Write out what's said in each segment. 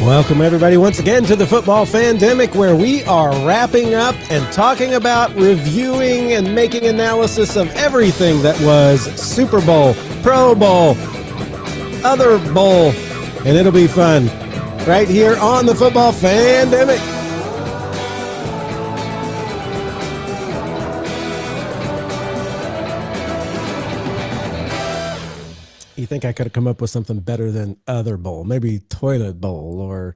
Welcome, everybody, once again to the Football Fandemic, where we are wrapping up and talking about, reviewing, and making analysis of everything that was Super Bowl, Pro Bowl, other bowl, and it'll be fun right here on the Football Fandemic. You think I could have come up with something better than other bowl? Maybe toilet bowl, or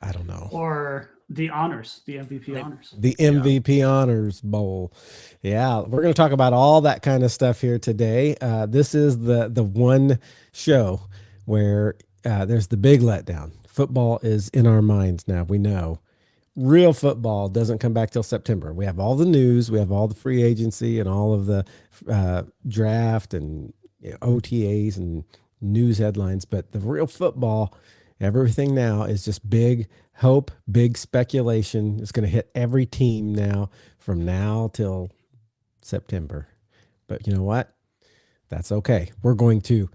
I don't know. Or the honors, the MVP honors. The MVP honors bowl. Yeah, we're going to talk about all that kind of stuff here today. This is the one show where there's the big letdown. Football is in our minds now. We know real football doesn't come back till September. We have all the news, we have all the free agency and all of the draft and OTAs and news headlines, but the real football, everything now is just big hope, big speculation. It's going to hit every team now from now till September. But you know what? That's okay. We're going to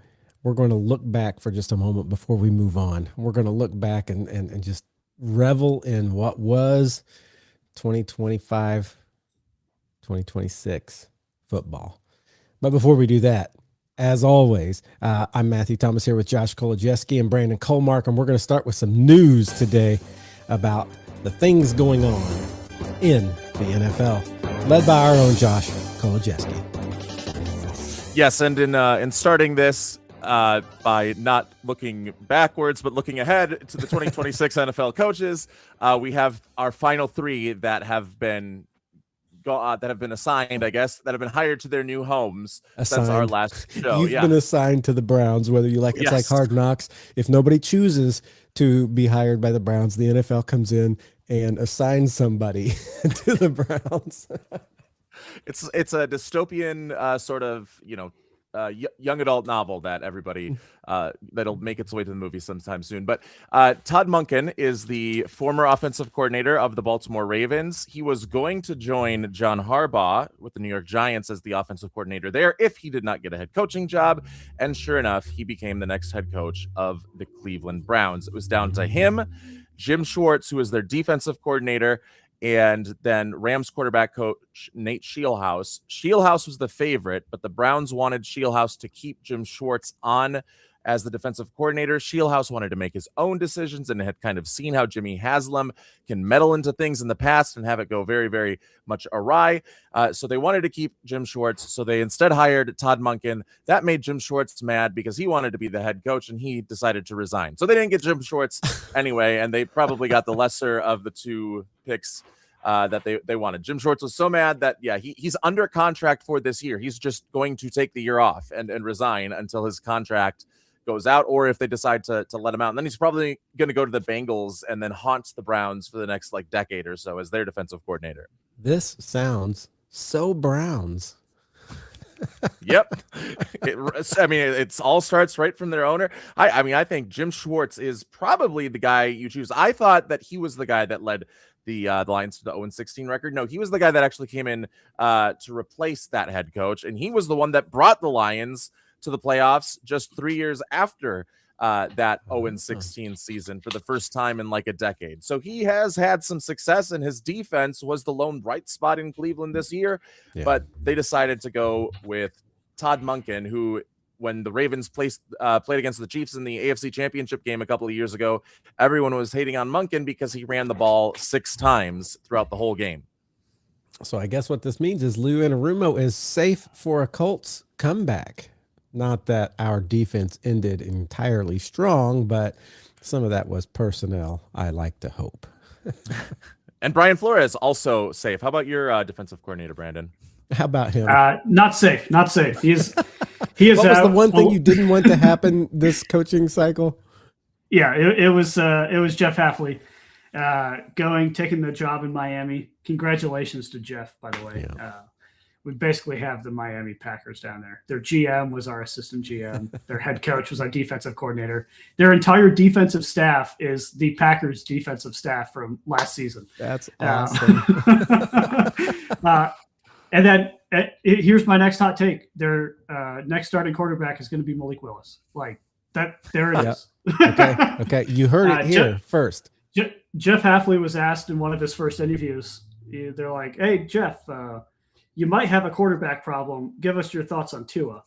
look back for just a moment before we move on. We're going to look back and just revel in what was 2025, 2026 football. But before we do that, as always, I'm Matthew Thomas here with Josh Kolodziejski and Brandon Colmark, and we're going to start with some news today about the things going on in the NFL, led by our own Josh Kolodziejski. Yes, and in starting this by not looking backwards but looking ahead to the 2026 NFL coaches, we have our final three that have been assigned, I guess, that have been hired to their new homes since our last show. You've been assigned to the Browns, whether you like it. It's like Hard Knocks. If nobody chooses to be hired by the Browns, the NFL comes in and assigns somebody to the Browns. It's a dystopian sort of, young adult novel that everybody that'll make its way to the movie sometime soon. But Todd Monken is the former offensive coordinator of the Baltimore Ravens. He was going to join John Harbaugh with the New York Giants as the offensive coordinator there if he did not get a head coaching job. And sure enough, he became the next head coach of the Cleveland Browns. It was down to him, Jim Schwartz, who was their defensive coordinator, and then Rams quarterback coach Nate Scheelhaase. Scheelhaase was the favorite, but the Browns wanted Scheelhaase to keep Jim Schwartz on as the defensive coordinator. Scheelhaase wanted to make his own decisions and had kind of seen how Jimmy Haslam can meddle into things in the past and have it go very, very much awry. So they wanted to keep Jim Schwartz. So they instead hired Todd Monken. That made Jim Schwartz mad because he wanted to be the head coach and he decided to resign. So they didn't get Jim Schwartz anyway, and they probably got the lesser of the two picks that they wanted. Jim Schwartz was so mad that, he's under contract for this year. He's just going to take the year off and resign until his contract goes out, or if they decide to let him out. And then he's probably going to go to the Bengals and then haunt the Browns for the next decade or so as their defensive coordinator. This sounds so Browns. Yep. It all starts right from their owner. I think Jim Schwartz is probably the guy you choose. I thought that he was the guy that led the Lions to the 0-16 record. No, he was the guy that actually came in to replace that head coach, and he was the one that brought the Lions to the playoffs just 3 years after that 0-16 season for the first time in a decade. So he has had some success, and his defense was the lone bright spot in Cleveland this year. Yeah. But they decided to go with Todd Monken, who, when the Ravens played against the Chiefs in the AFC Championship game a couple of years ago, everyone was hating on Monken because he ran the ball 6 times throughout the whole game. So I guess what this means is Lou Anarumo is safe for a Colts comeback. Not that our defense ended entirely strong, but some of that was personnel, I like to hope. And Brian Flores also safe. How about your defensive coordinator, Brandon? How about him? Not safe. He is. What was the one thing you didn't want to happen this coaching cycle? Yeah, it was Jeff Hafley taking the job in Miami. Congratulations to Jeff, by the way. Yeah. We basically have the Miami Packers down there. Their GM was our assistant GM. Their head coach was our defensive coordinator. Their entire defensive staff is the Packers defensive staff from last season. That's awesome. And then here's my next hot take. Their next starting quarterback is going to be Malik Willis. There it is. Okay. You heard it here first. Jeff Hafley was asked in one of his first interviews. They're like, "Hey, Jeff, you might have a quarterback problem. Give us your thoughts on Tua."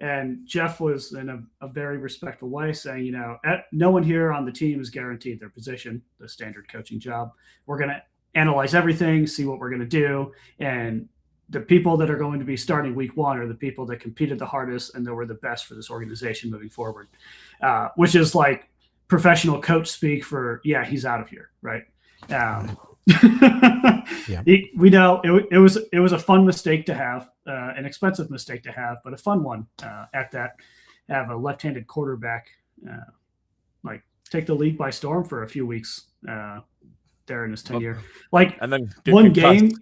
And Jeff was in a very respectful way saying, no one here on the team is guaranteed their position, the standard coaching job. We're going to analyze everything, see what we're going to do. And the people that are going to be starting week 1 are the people that competed the hardest and that were the best for this organization moving forward, which is like professional coach speak for, he's out of here, right? We know it was a fun mistake to have, an expensive mistake to have, but a fun one at that. Have a left-handed quarterback take the league by storm for a few weeks there in his tenure. And then one game,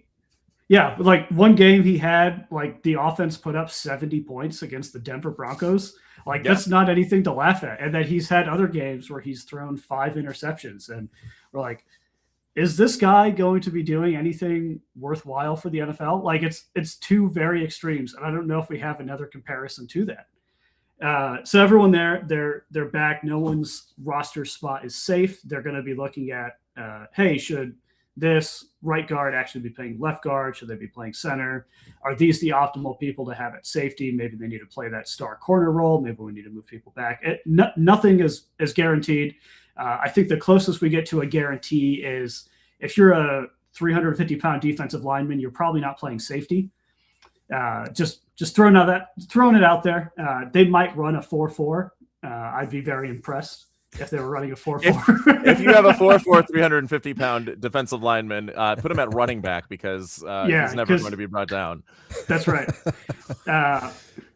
one game he had the offense put up 70 points against the Denver Broncos. That's not anything to laugh at. And then he's had other games where he's thrown 5 interceptions, and we're like, is this guy going to be doing anything worthwhile for the NFL? It's two very extremes, and I don't know if we have another comparison to that. So everyone they're back. No one's roster spot is safe. They're going to be looking at, hey, should this right guard actually be playing left guard? Should they be playing center? Are these the optimal people to have at safety? Maybe they need to play that star corner role. Maybe we need to move people back. Nothing is guaranteed. I think the closest we get to a guarantee is if you're a 350-pound defensive lineman, you're probably not playing safety. Just throwing it out there. They might run a 4-4. I'd be very impressed if they were running a 4-4. If you have a 4-4, 350-pound defensive lineman, put him at running back because he's never going to be brought down. That's right.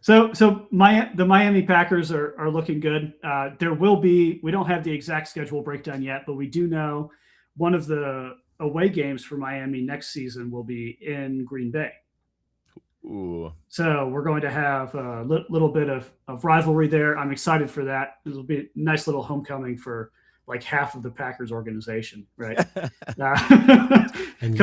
So the Miami Packers are looking good. We don't have the exact schedule breakdown yet, but we do know one of the away games for Miami next season will be in Green Bay. Ooh. So we're going to have a little bit of rivalry there. I'm excited for that. It'll be a nice little homecoming for half of the Packers organization, right? And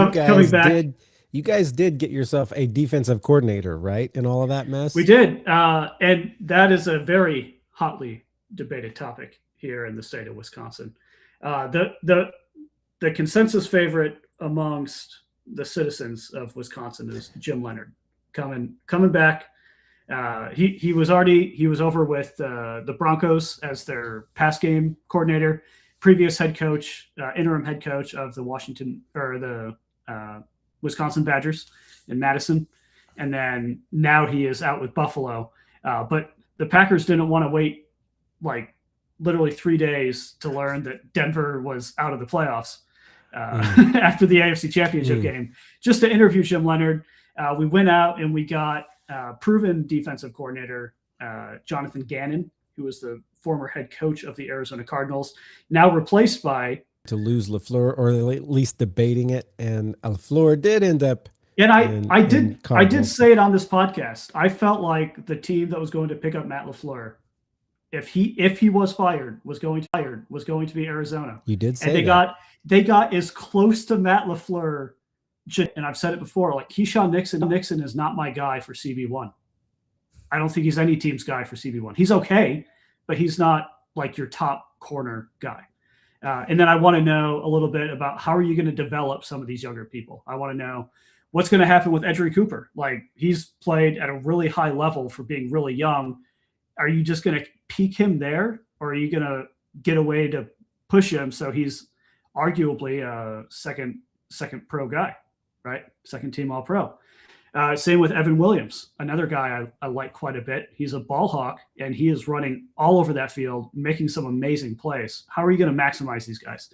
you guys did get yourself a defensive coordinator, right? In all of that mess? We did. And that is a very hotly debated topic here in the state of Wisconsin. The consensus favorite amongst the citizens of Wisconsin is Jim Leonhard coming back. He was over with the Broncos as their pass game coordinator, previous head coach, interim head coach of the Wisconsin Badgers in Madison. And then now he is out with Buffalo. But the Packers didn't want to wait literally 3 days to learn that Denver was out of the playoffs after the AFC Championship game, just to interview Jim Leonhard. We went out and we got proven defensive coordinator Jonathan Gannon, who was the former head coach of the Arizona Cardinals, now replaced by to lose LaFleur, or at least debating it, and LaFleur did end up. And I did say it on this podcast. I felt like the team that was going to pick up Matt LaFleur, if he was fired, was going to be Arizona. You did say and they got as close to Matt LaFleur. And I've said it before, Keyshawn Nixon is not my guy for CB1. I don't think he's any team's guy for CB1. He's okay, but he's not your top corner guy. And then I want to know a little bit about how are you going to develop some of these younger people. I want to know what's going to happen with Edgerrin Cooper. He's played at a really high level for being really young. Are you just going to peak him there, or are you going to get a way to push him so he's arguably a second pro guy? Right? Second team All-Pro. Same with Evan Williams, another guy I like quite a bit. He's a ball hawk, and he is running all over that field, making some amazing plays. How are you going to maximize these guys?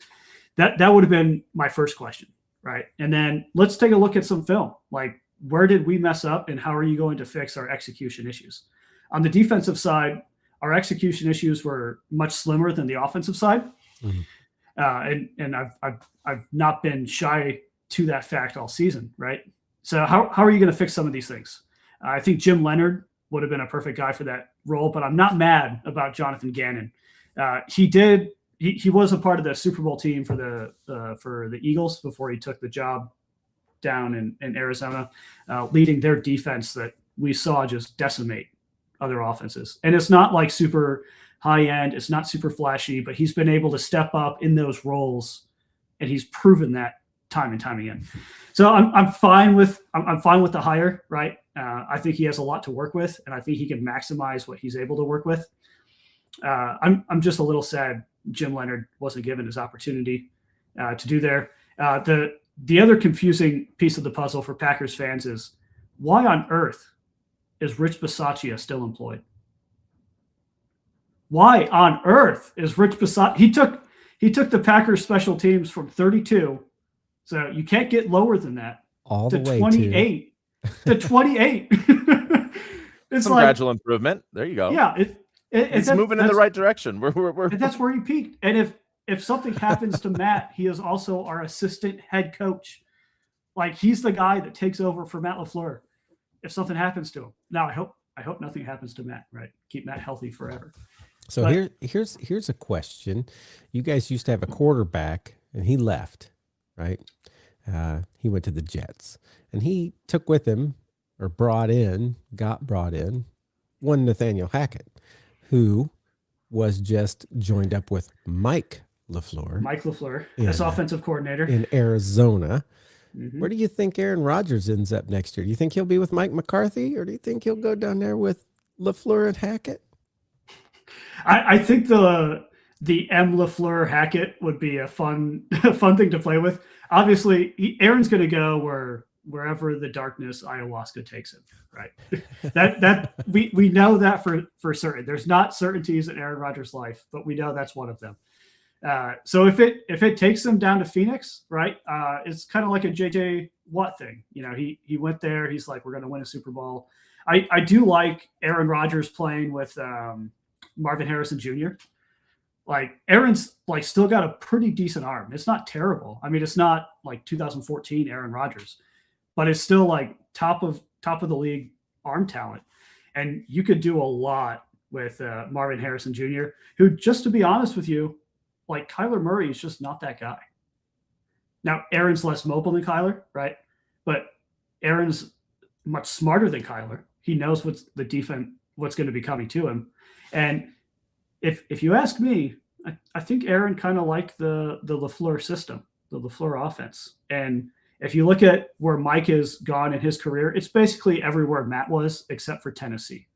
That would have been my first question, right? And then let's take a look at some film. Where did we mess up, and how are you going to fix our execution issues? On the defensive side, our execution issues were much slimmer than the offensive side. Mm-hmm. And I've not been shy to that fact all season, right? So how are you going to fix some of these things? I think Jim Leonhard would have been a perfect guy for that role, but I'm not mad about Jonathan Gannon. He was a part of the Super Bowl team for the Eagles before he took the job down in Arizona, leading their defense that we saw just decimate other offenses. And it's not super high end. It's not super flashy, but he's been able to step up in those roles, and he's proven that time and time again. So I'm fine with the hire, right? I think he has a lot to work with, and I think he can maximize what he's able to work with. I'm just a little sad Jim Leonhard wasn't given his opportunity to do there. The other confusing piece of the puzzle for Packers fans is, why on earth is Rich Bisaccia still employed? Why on earth is Rich Bisaccia? He took the Packers special teams from 32, so you can't get lower than that, all to the way 28 to 28. It's some like gradual improvement. There you go. Yeah, it's moving in the right direction. And that's where he peaked. And if something happens to Matt, he is also our assistant head coach. Like, he's the guy that takes over for Matt LaFleur if something happens to him. Now, I hope nothing happens to Matt, right? Keep Matt healthy forever. So here's a question. You guys used to have a quarterback, and he left, right? He went to the Jets, and he took with him, or got brought in, one Nathaniel Hackett, who was just joined up with Mike LaFleur as offensive coordinator in Arizona. Mm-hmm. Where do you think Aaron Rodgers ends up next year? Do you think he'll be with Mike McCarthy, or do you think he'll go down there with LaFleur and Hackett? I think the M. LaFleur Hackett would be a fun thing to play with. Obviously, Aaron's going to go wherever the darkness ayahuasca takes him, right? that we know that for certain. There's not certainties in Aaron Rodgers' life, but we know that's one of them. So if it takes him down to Phoenix, right? It's kind of like a JJ Watt thing. You know, he went there. He's like, we're going to win a Super Bowl. I do like Aaron Rodgers playing with Marvin Harrison Jr. Like, Aaron's like still got a pretty decent arm. It's not terrible. I mean, it's not like 2014 Aaron Rodgers, but it's still like top of the league arm talent. And you could do a lot with Marvin Harrison Jr., who, just to be honest with you, like, Kyler Murray is just not that guy. Now, Aaron's less mobile than Kyler, right? But Aaron's much smarter than Kyler. He knows what's going to be coming to him. And if you ask me, I think Aaron kind of liked the LaFleur system, the LaFleur offense. And if you look at where Mike has gone in his career, it's basically everywhere Matt was except for Tennessee,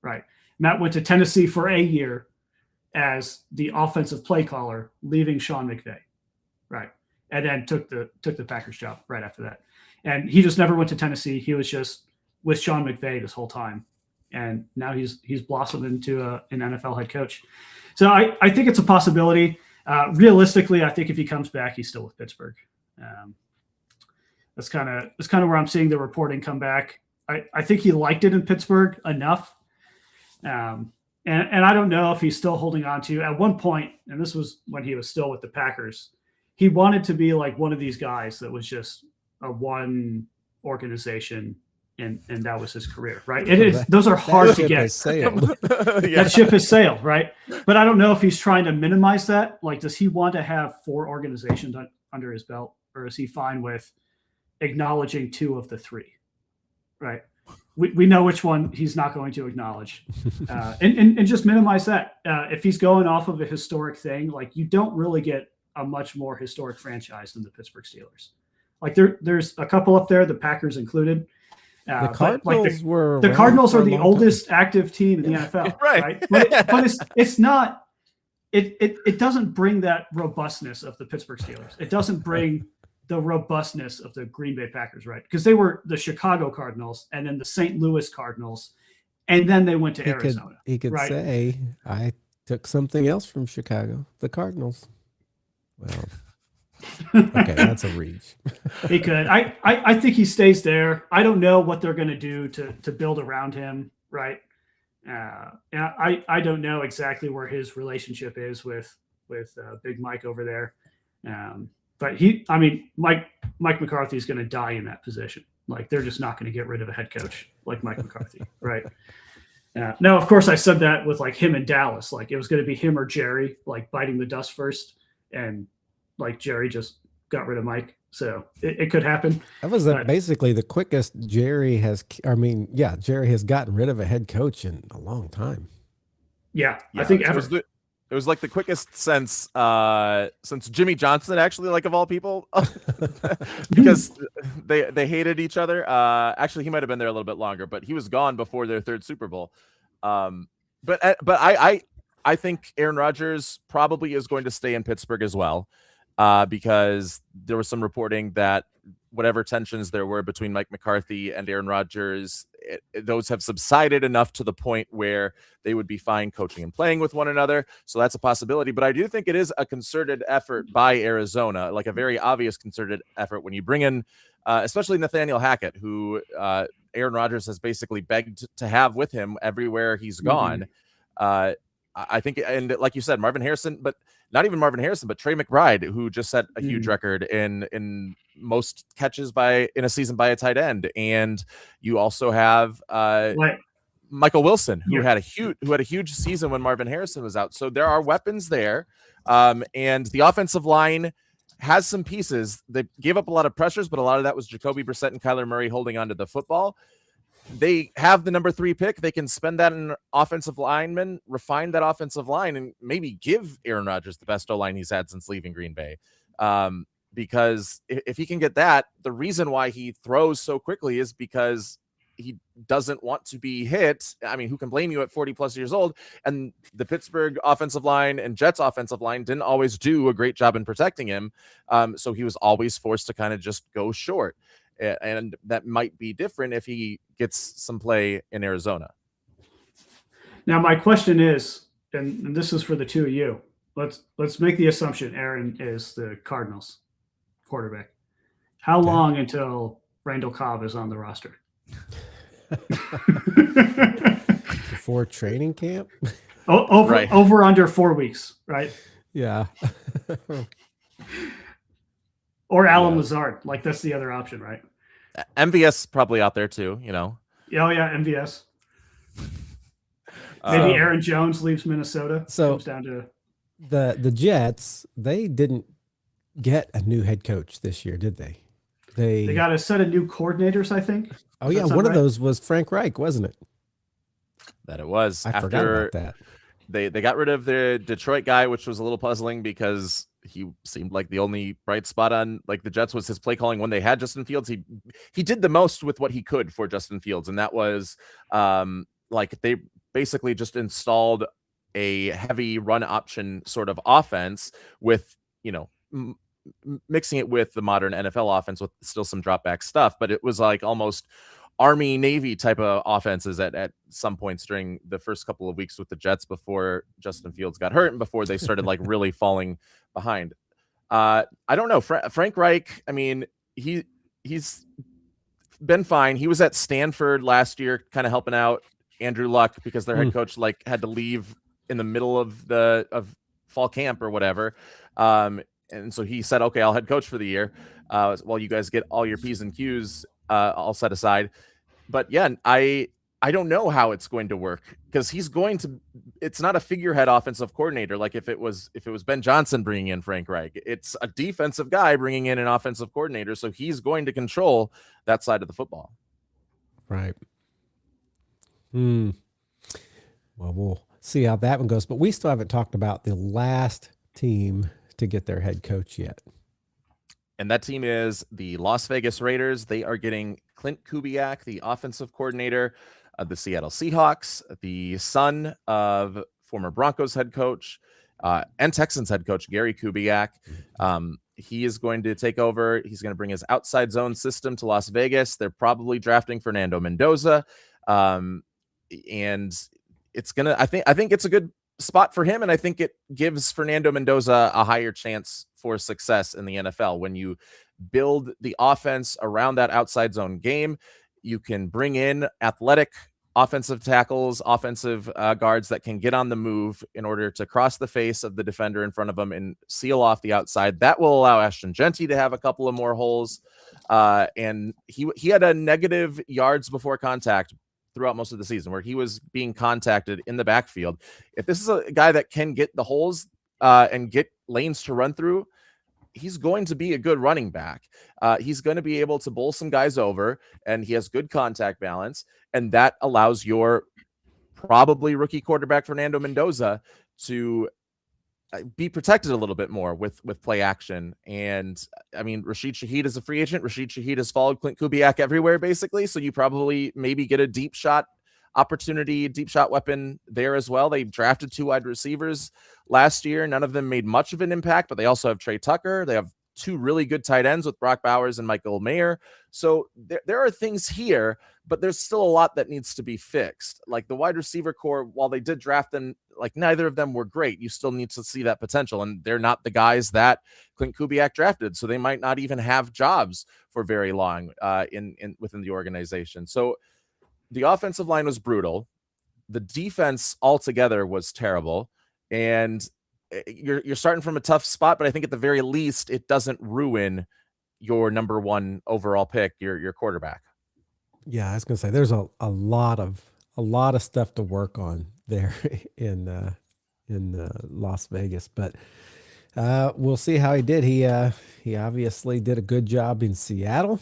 right? Matt went to Tennessee for a year as the offensive play caller, leaving Sean McVay, right? And then took the Packers job right after that. And he just never went to Tennessee. He was just with Sean McVay this whole time. And now he's blossomed into an NFL head coach. So I think it's a possibility. Realistically, I think if he comes back, he's still with Pittsburgh. That's kind of where I'm seeing the reporting come back. I think he liked it in Pittsburgh enough. And I don't know if he's still holding on to, at one point, and this was when he was still with the Packers, he wanted to be like one of these guys that was just a one organization, and that was his career, right? Those are hard to get. That ship has sailed, right? But I don't know if he's trying to minimize that. Like, does he want to have 4 organizations under his belt, or is he fine with acknowledging 2 of the 3, right? We know which one he's not going to acknowledge, and just minimize that. If he's going off of a historic thing, like, you don't really get a much more historic franchise than the Pittsburgh Steelers. Like, there's a couple up there, the Packers included. The Cardinals the Cardinals are the oldest active team in the NFL, right? But it's not. It doesn't bring that robustness of the Pittsburgh Steelers. It doesn't bring the robustness of the Green Bay Packers, right? Because they were the Chicago Cardinals and then the St. Louis Cardinals, and then they went to Arizona. He could say, I took something else from Chicago, the Cardinals. Well, okay, that's a reach. He could. I think he stays there. I don't know what they're going to do to build around him, right? I don't know exactly where his relationship is with Big Mike over there. But Mike McCarthy is going to die in that position. Like, they're just not going to get rid of a head coach like Mike McCarthy, right? Now, of course, I said that with like him in Dallas. Like, it was going to be him or Jerry, like, biting the dust first, and like Jerry just got rid of Mike. So it could happen. That was basically the quickest Jerry has. Jerry has gotten rid of a head coach in a long time. Yeah, Yeah, I think it ever. it was like the quickest since Jimmy Johnson, actually, like of all people, because they hated each other. Actually, he might have been there a little bit longer, but he was gone before their third Super Bowl. But I think Aaron Rodgers probably is going to stay in Pittsburgh as well, because there was some reporting that whatever tensions there were between Mike McCarthy and Aaron Rodgers, those have subsided enough to the point where they would be fine coaching and playing with one another. So that's a possibility. But I do think it is a concerted effort by Arizona, like a very obvious concerted effort when you bring in, especially Nathaniel Hackett, who Aaron Rodgers has basically begged to have with him everywhere he's gone. I think, and like you said, Marvin Harrison, but not even Marvin Harrison, but Trey McBride, who just set a huge record in most catches in a season by a tight end. And you also have Michael Wilson, who had a huge season when Marvin Harrison was out. So there are weapons there, and the offensive line has some pieces. They gave up a lot of pressures, but a lot of that was Jacoby Brissett and Kyler Murray holding onto the football. They have the number 3 pick. They can spend that in offensive linemen, refine that offensive line, and maybe give Aaron Rodgers the best O-line he's had since leaving Green Bay. Because if he can get that, the reason why he throws so quickly is because he doesn't want to be hit. I mean, who can blame you at 40 plus years old? And the Pittsburgh offensive line and Jets offensive line didn't always do a great job in protecting him. So he was always forced to kind of just go short. And that might be different if he gets some play in Arizona. Now, my question is, and this is for the two of you. Let's make the assumption Aaron is the Cardinals quarterback. How long until Randall Cobb is on the roster? Before training camp? Over under 4 weeks, right? Yeah. Or Alan Lazard. Like, that's the other option, right? MVS probably out there too, you know. Oh, yeah, MVS. Maybe Aaron Jones leaves Minnesota. So comes down to the Jets, they didn't get a new head coach this year, did they? They got a set of new coordinators, I think. Oh, yeah, one of those was Frank Reich, wasn't it? That it was. I forgot about that. They got rid of the Detroit guy, which was a little puzzling because he seemed like the only bright spot on like the Jets was his play calling when they had Justin Fields. He did the most with what he could for Justin Fields, and that was like they basically just installed a heavy run option sort of offense with, you know, mixing it with the modern NFL offense with still some drop back stuff, but it was like almost Army Navy type of offenses at some points during the first couple of weeks with the Jets before Justin Fields got hurt and before they started like really falling behind. I don't know. Frank Reich, I mean, he's been fine. He was at Stanford last year, kind of helping out Andrew Luck because their head coach like had to leave in the middle of fall camp or whatever. And so he said, okay, I'll head coach for the year while you guys get all your P's and Q's all set aside. But yeah, I don't know how it's going to work because it's not a figurehead offensive coordinator. Like if it was Ben Johnson bringing in Frank Reich, it's a defensive guy bringing in an offensive coordinator. So he's going to control that side of the football. Right. Well, we'll see how that one goes, but we still haven't talked about the last team to get their head coach yet. And that team is the Las Vegas Raiders. They are getting Clint Kubiak, the offensive coordinator of the Seattle Seahawks, the son of former Broncos head coach and Texans head coach Gary Kubiak. He is going to take over. He's going to bring his outside zone system to Las Vegas. They're probably drafting Fernando Mendoza. And it's going to, I think it's a good spot for him. And I think it gives Fernando Mendoza a higher chance for success in the NFL. When you build the offense around that outside zone game, you can bring in athletic offensive tackles, offensive guards that can get on the move in order to cross the face of the defender in front of them and seal off the outside. That will allow Ashton Genty to have a couple of more holes. And he had a negative yards before contact throughout most of the season where he was being contacted in the backfield. If this is a guy that can get the holes and get lanes to run through, he's going to be a good running back. He's going to be able to bowl some guys over, and he has good contact balance, and that allows your probably rookie quarterback Fernando Mendoza to be protected a little bit more with play action. And I mean, Rashid Shaheed is a free agent. Rashid Shaheed has followed Clint Kubiak everywhere, basically. So you probably maybe get a deep shot opportunity, deep shot weapon there as well. They drafted 2 wide receivers last year. None of them made much of an impact, but they also have Trey Tucker. They have 2 really good tight ends with Brock Bowers and Michael Mayer. So there are things here, but there's still a lot that needs to be fixed. Like the wide receiver core, while they did draft them, like neither of them were great. You still need to see that potential, and they're not the guys that Clint Kubiak drafted, so they might not even have jobs for very long in within the organization. So the offensive line was brutal. The defense altogether was terrible, and you're starting from a tough spot. But I think at the very least, it doesn't ruin your number 1 overall pick, your quarterback. Yeah, I was gonna say there's a lot of stuff to work on there in Las Vegas, but we'll see how he did. He obviously did a good job in Seattle,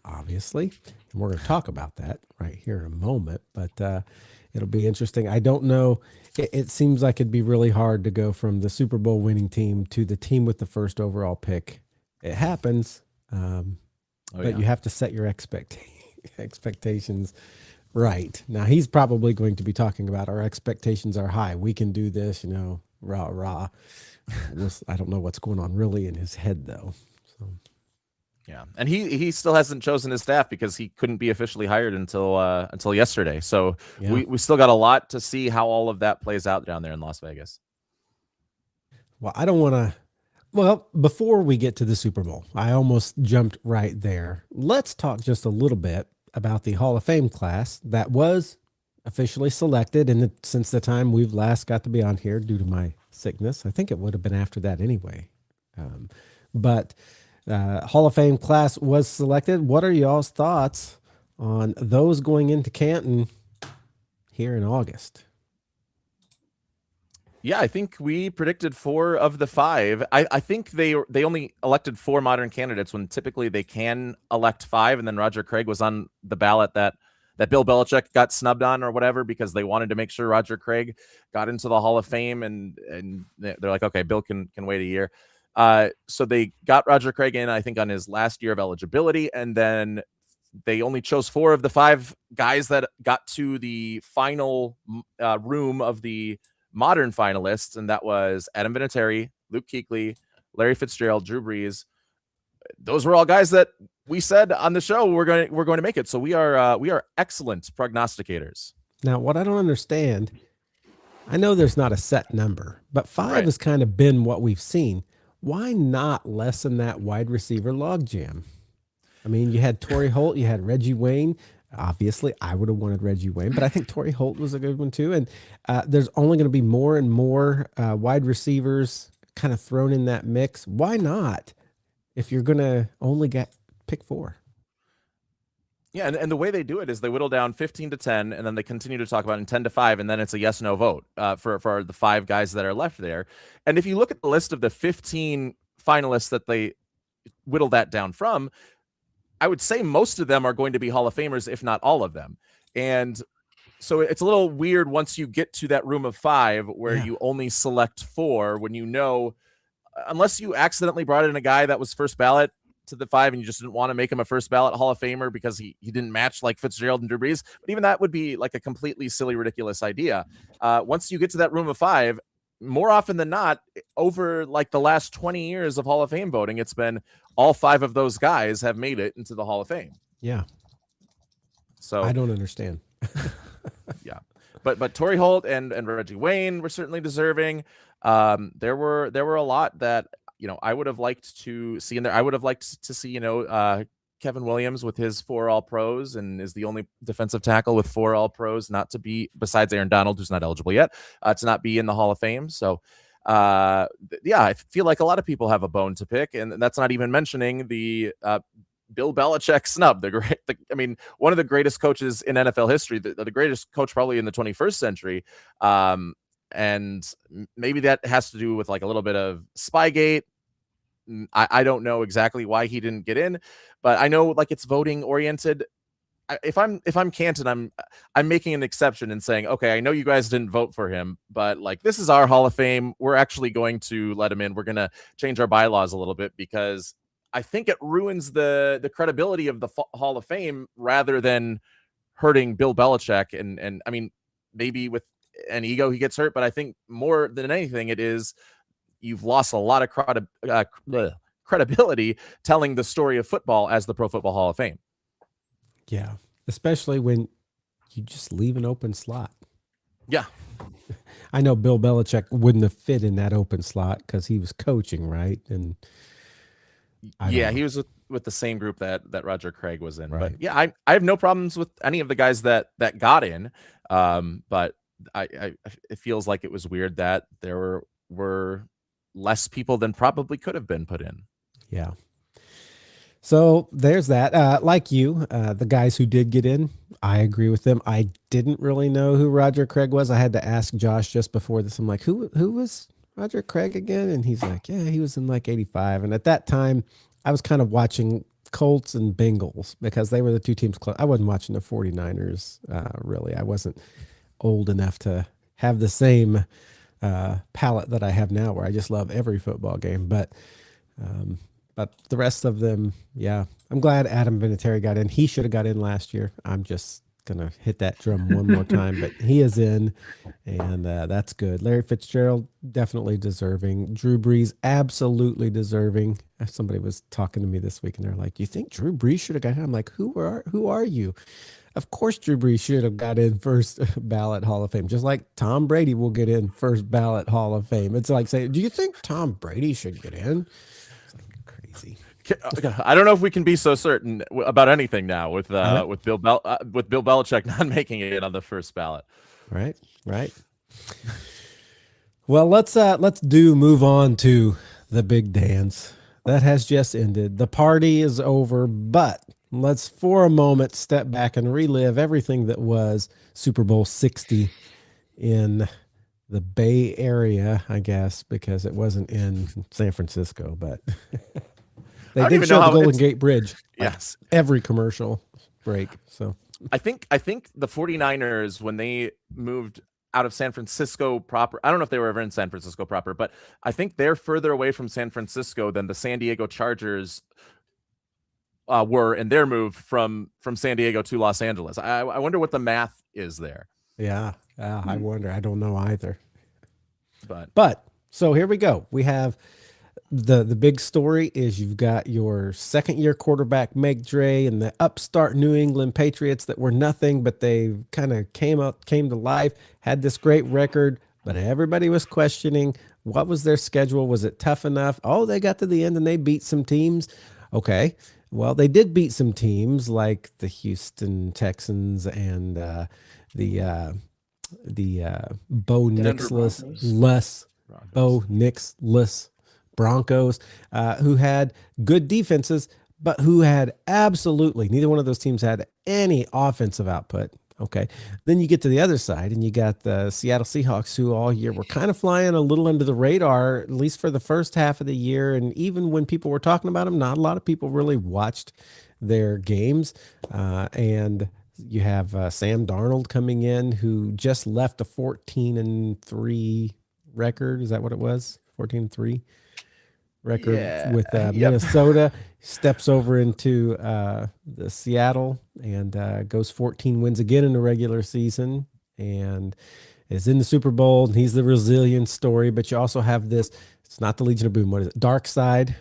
obviously, and we're going to talk about that right here in a moment. But it'll be interesting. I don't know. It seems like it'd be really hard to go from the Super Bowl winning team to the team with the first overall pick. It happens, but you have to set your expectations right. Now, he's probably going to be talking about our expectations are high. We can do this, rah, rah. I don't know what's going on really in his head, though. So. Yeah, and he still hasn't chosen his staff because he couldn't be officially hired until yesterday. So we still got a lot to see how all of that plays out down there in Las Vegas. Well, I don't want to. Well, before we get to the Super Bowl, I almost jumped right there. Let's talk just a little bit about the Hall of Fame class that was officially selected. And since the time we've last got to be on here due to my sickness, I think it would have been after that anyway. But Hall of Fame class was selected. What are y'all's thoughts on those going into Canton here in August? Yeah, I think we predicted 4 of the 5. I think they only elected 4 modern candidates when typically they can elect 5, and then Roger Craig was on the ballot that Bill Belichick got snubbed on or whatever because they wanted to make sure Roger Craig got into the Hall of Fame, and they're like, okay, Bill can wait a year. So they got Roger Craig in, I think, on his last year of eligibility, and then they only chose 4 of the 5 guys that got to the final room of the modern finalists, and that was Adam Vinatieri, Luke Kuechly, Larry Fitzgerald, Drew Brees. Those were all guys that we said on the show we're going to make it. So we are excellent prognosticators. Now, what I don't understand, I know there's not a set number, but 5 has kind of been what we've seen. Why not lessen that wide receiver logjam? I mean, you had Torrey Holt, you had Reggie Wayne. Obviously, I would have wanted Reggie Wayne, but I think Torrey Holt was a good one too. And there's only going to be more and more wide receivers kind of thrown in that mix. Why not? If you're going to only pick 4. Yeah, and the way they do it is they whittle down 15 to 10, and then they continue to talk about in 10 to 5, and then it's a yes/no vote for the 5 guys that are left there. And if you look at the list of the 15 finalists that they whittle that down from, I would say most of them are going to be Hall of Famers, if not all of them. And so it's a little weird once you get to that room of 5 where you only select 4 when unless you accidentally brought in a guy that was first ballot to the 5 and you just didn't want to make him a first ballot Hall of Famer because he didn't match like Fitzgerald and Drew Brees. But even that would be like a completely silly, ridiculous idea. Once you get to that room of 5, more often than not, over like the last 20 years of Hall of Fame voting, it's been all 5 of those guys have made it into the Hall of Fame. Yeah. So I don't understand. Yeah. But Torrey Holt and Reggie Wayne were certainly deserving. There were a lot that, I would have liked to see in there. I would have liked to see, Kevin Williams with his 4 All-Pros and is the only defensive tackle with 4 All-Pros not to be, besides Aaron Donald, who's not eligible yet, to not be in the Hall of Fame. So, I feel like a lot of people have a bone to pick, and that's not even mentioning the Bill Belichick snub. One of the greatest coaches in NFL history, the greatest coach probably in the 21st century. And maybe that has to do with like a little bit of Spygate. I don't know exactly why he didn't get in, but I know like it's voting oriented. if I'm Canton, I'm making an exception and saying, okay, I know you guys didn't vote for him, but like this is our Hall of Fame. We're actually going to let him in. We're going to change our bylaws a little bit because I think it ruins the credibility of the Hall of Fame rather than hurting Bill Belichick. And I mean, maybe with an ego he gets hurt, but I think more than anything, it is you've lost a lot of credibility telling the story of football as the Pro Football Hall of Fame. Yeah, especially when you just leave an open slot. Yeah. I know Bill Belichick wouldn't have fit in that open slot because he was coaching, right? And yeah, he was with the same group that Roger Craig was in. Right. But yeah, I have no problems with any of the guys that got in. But it feels like it was weird that there were less people than probably could have been put in. Yeah. So there's that. Like you, the guys who did get in, I agree with them. I didn't really know who Roger Craig was. I had to ask Josh just before this. I'm like, who was Roger Craig again? And he's like, yeah, he was in like 85. And at that time, I was kind of watching Colts and Bengals because they were the two teams close. I wasn't watching the 49ers, really. I wasn't old enough to have the same palette that I have now where I just love every football game. But the rest of them, yeah, I'm glad Adam Vinatieri got in. He should have got in last year. I'm just going to hit that drum one more time, but he is in, and that's good. Larry Fitzgerald, definitely deserving. Drew Brees, absolutely deserving. Somebody was talking to me this week, and they're like, you think Drew Brees should have got in? I'm like, who are you? Of course Drew Brees should have got in first ballot Hall of Fame, just like Tom Brady will get in first ballot Hall of Fame. It's like saying, do you think Tom Brady should get in? I don't know if we can be so certain about anything now with Bill Belichick not making it on the first ballot. Right. Well, let's move on to the big dance that has just ended. The party is over, but let's for a moment step back and relive everything that was Super Bowl 60 in the Bay Area, I guess, because it wasn't in San Francisco, but they did show the Golden Gate Bridge. Yes. Every commercial break. So I think the 49ers, when they moved out of San Francisco proper, I don't know if they were ever in San Francisco proper, but I think they're further away from San Francisco than the San Diego Chargers were in their move from San Diego to Los Angeles. I wonder what the math is there. Yeah. I wonder. I don't know either. But so here we go. We have the big story is you've got your second-year quarterback, Meg Dre, and the upstart New England Patriots that were nothing, but they kind of came to life, had this great record, but everybody was questioning what was their schedule. Was it tough enough? Oh, they got to the end and they beat some teams. Okay. Well, they did beat some teams like the Houston Texans and the Bo Nix-less Broncos, who had good defenses, but who had absolutely neither one of those teams had any offensive output. Okay. Then you get to the other side and you got the Seattle Seahawks, who all year were kind of flying a little under the radar, at least for the first half of the year. And even when people were talking about them, not a lot of people really watched their games. And you have Sam Darnold coming in, who just left a 14-3 record. Is that what it was? 14-3 record with Minnesota. Steps over into the Seattle and goes 14 wins again in the regular season and is in the Super Bowl. And he's the resilience story, but you also have this, it's not the Legion of Boom. What is it? Dark side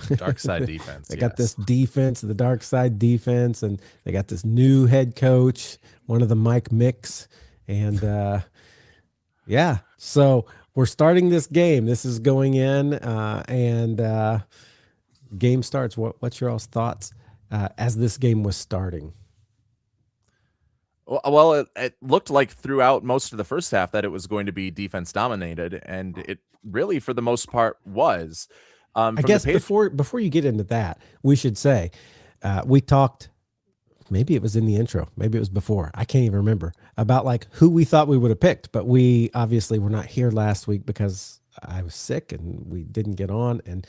defense. They got this defense, the dark side defense, and they got this new head coach, one of the Mike Mix. And so we're starting this game. This is going in and game starts. What's your all's thoughts as this game was starting? Well, it looked like throughout most of the first half that it was going to be defense dominated, and it really, for the most part, was. I guess before you get into that, we should say we talked, maybe it was in the intro, maybe it was before, I can't even remember, about like who we thought we would have picked, but we obviously were not here last week because I was sick and we didn't get on and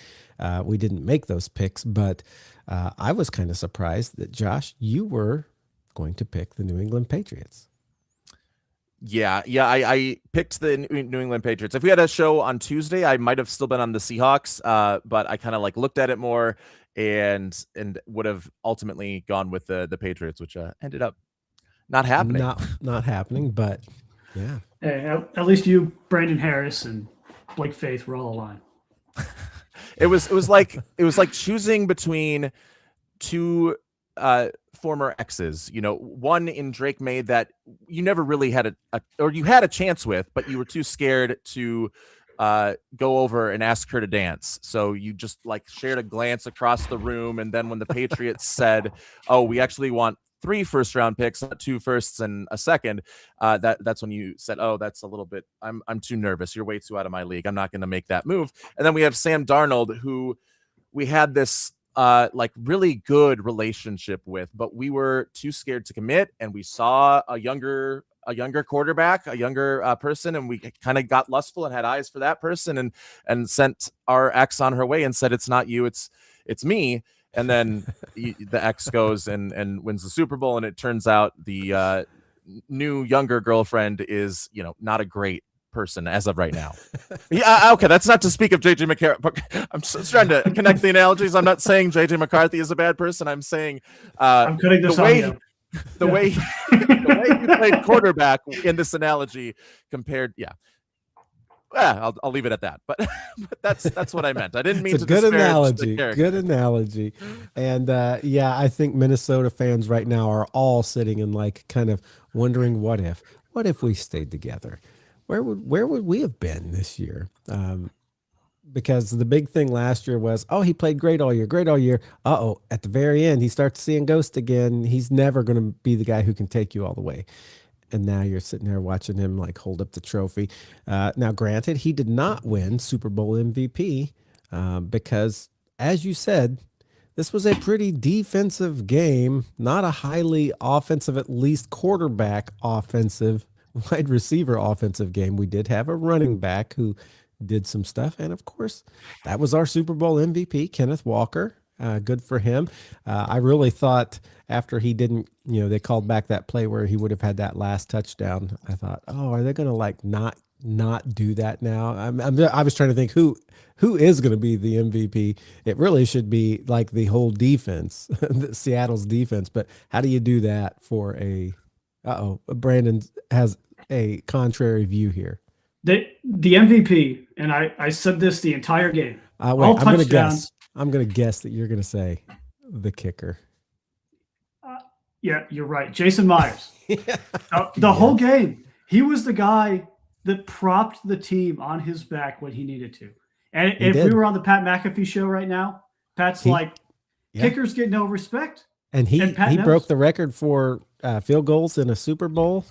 we didn't make those picks. But I was kind of surprised that, Josh, you were going to pick the New England Patriots. Yeah. I picked the New England Patriots. If we had a show on Tuesday, I might have still been on the Seahawks, but I kind of like looked at it more and would have ultimately gone with the Patriots, which ended up not happening. Not happening, but yeah. Hey, at least you, Brandon Harris, and Blake Faith were all aligned. It was like choosing between two former exes, one in Drake May that you never really had or you had a chance with, but you were too scared to go over and ask her to dance. So you just like shared a glance across the room. And then when the Patriots said, oh, we actually want 3 first-round picks, not 2 firsts and a second, that's when you said, oh, that's a little bit, I'm too nervous. You're way too out of my league. I'm not going to make that move. And then we have Sam Darnold, who we had this like really good relationship with, but we were too scared to commit. And we saw a younger quarterback, a younger person, and we kind of got lustful and had eyes for that person and sent our ex on her way and said, it's not you, it's me. And then the ex goes and wins the Super Bowl, and it turns out the new younger girlfriend is, not a great person as of right now. Yeah, okay, that's not to speak of JJ McCarthy. I'm just trying to connect the analogies. I'm not saying JJ McCarthy is a bad person. I'm saying I'm cutting this on you. The way you played quarterback in this analogy compared, I'll leave it at that. But that's what I meant. I didn't mean it's to a good disparage analogy. the character. Good analogy. And I think Minnesota fans right now are all sitting and like kind of wondering what if we stayed together? Where would we have been this year? Because the big thing last year was, oh, he played great all year. At the very end, he starts seeing ghosts again. He's never going to be the guy who can take you all the way. And now you're sitting there watching him like hold up the trophy. Now, granted, he did not win Super Bowl MVP because, as you said, this was a pretty defensive game, not a highly offensive, at least quarterback offensive, wide receiver offensive game. We did have a running back who did some stuff. And of course, that was our Super Bowl MVP, Kenneth Walker. Good for him. I really thought after he didn't, they called back that play where he would have had that last touchdown. I thought, oh, are they going to like not do that now? I was trying to think who is going to be the MVP. It really should be like the whole defense, Seattle's defense. But how do you do that for Brandon has a contrary view here. The MVP, and I said this the entire game. Wait, I'm going to guess. I'm going to guess that you're going to say the kicker. Yeah, you're right. Jason Myers. The whole game, he was the guy that propped the team on his back when he needed to. And if we were on the Pat McAfee show right now, Pat's kickers get no respect. And he broke the record for field goals in a Super Bowl.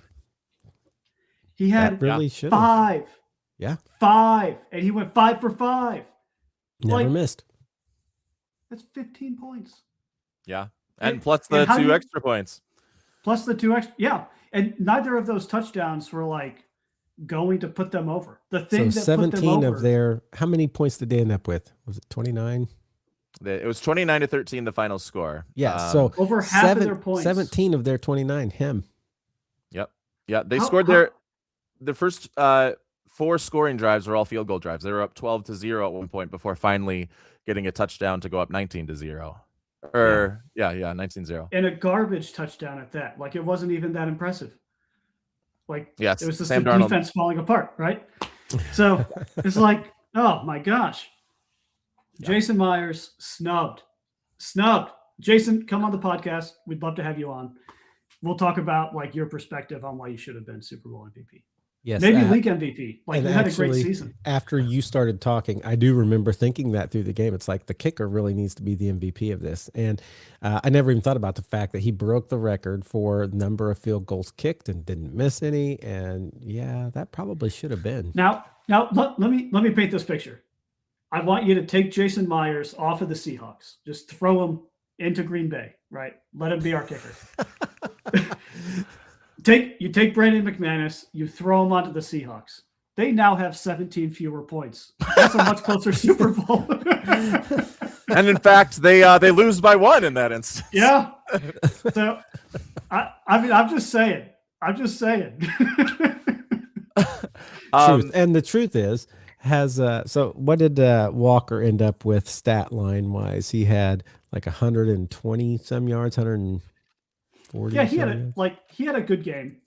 He had really 5. Yeah. 5. And he went 5 for 5. Never missed. That's 15 points. Yeah. And plus the 2 extra points. Plus the 2 extra. Yeah. And neither of those touchdowns were like going to put them over. The thing that 17 put them over, of their, how many points did they end up with? Was it 29? It was 29-13, the final score. Yeah. So over half of their points. 17 of their 29, him. Yep. Yeah. They scored the first 4 scoring drives were all field goal drives. They were up 12-0 at one point before finally getting a touchdown to go up 19-0. 19-0. And a garbage touchdown at that. Like, it wasn't even that impressive. Like, it was just Sam the Darnold defense falling apart, right? So it's like, oh my gosh. Yeah. Jason Myers snubbed. Jason, come on the podcast. We'd love to have you on. We'll talk about like your perspective on why you should have been Super Bowl MVP. Yes, maybe league MVP. Like, you had a great actually, season. After you started talking, I do remember thinking that through the game. It's like the kicker really needs to be the MVP of this. And I never even thought about the fact that he broke the record for number of field goals kicked and didn't miss any. And yeah, that probably should have been. Now let me paint this picture. I want you to take Jason Myers off of the Seahawks. Just throw him into Green Bay, right? Let him be our kicker. You take Brandon McManus, you throw him onto the Seahawks. They now have 17 fewer points. That's a much closer Super Bowl. And in fact, they lose by 1 in that instance. Yeah. So I mean, I'm just saying. I'm just saying. Truth. And the truth is, so what did Walker end up with stat line wise? He had like 120 some yards, 140. Yeah, he had a good game,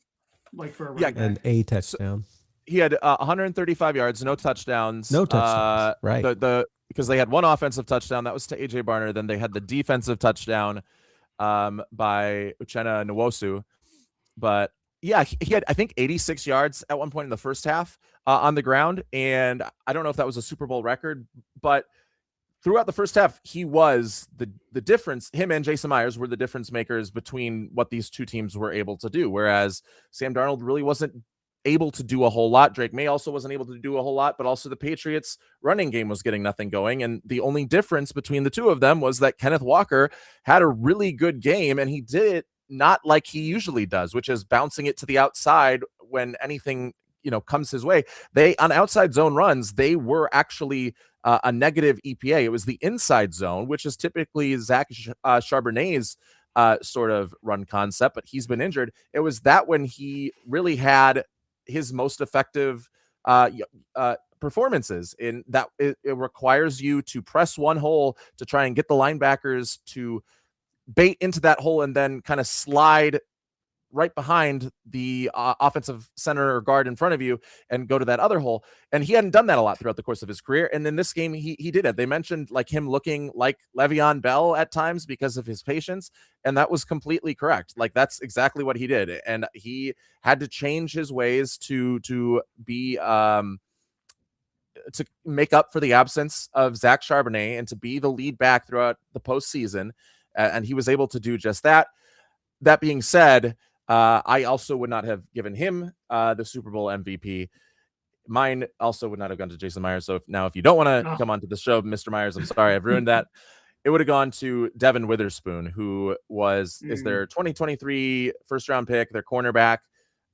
like for a running back. And a touchdown. So he had 135 yards, no touchdowns. No touchdowns, right? Because they had one offensive touchdown that was to AJ Barner. Then they had the defensive touchdown by Uchenna Nwosu. But yeah, he had, I think, 86 yards at one point in the first half on the ground. And I don't know if that was a Super Bowl record, but throughout the first half, he was the difference. Him and Jason Myers were the difference makers between what these two teams were able to do. Whereas Sam Darnold really wasn't able to do a whole lot. Drake May also wasn't able to do a whole lot, but also the Patriots running game was getting nothing going. And the only difference between the two of them was that Kenneth Walker had a really good game, and he did it not like he usually does, which is bouncing it to the outside when anything, comes his way. They, on outside zone runs, they were actually a negative EPA. It was the inside zone, which is typically Zach Charbonnet's sort of run concept, but he's been injured. It was that when he really had his most effective performances in that. It requires you to press one hole to try and get the linebackers to bait into that hole and then kind of slide right behind the offensive center or guard in front of you and go to that other hole. And he hadn't done that a lot throughout the course of his career. And in this game, he did it. They mentioned like him looking like Le'Veon Bell at times because of his patience. And that was completely correct. Like that's exactly what he did. And he had to change his ways to be, to make up for the absence of Zach Charbonnet and to be the lead back throughout the postseason. And he was able to do just that. That being said, I also would not have given him the Super Bowl MVP. Mine also would not have gone to Jason Myers. So if you don't want to come onto the show, Mr. Myers, I'm sorry, I've ruined that. It would have gone to Devin Witherspoon, who is their 2023 first round pick, their cornerback.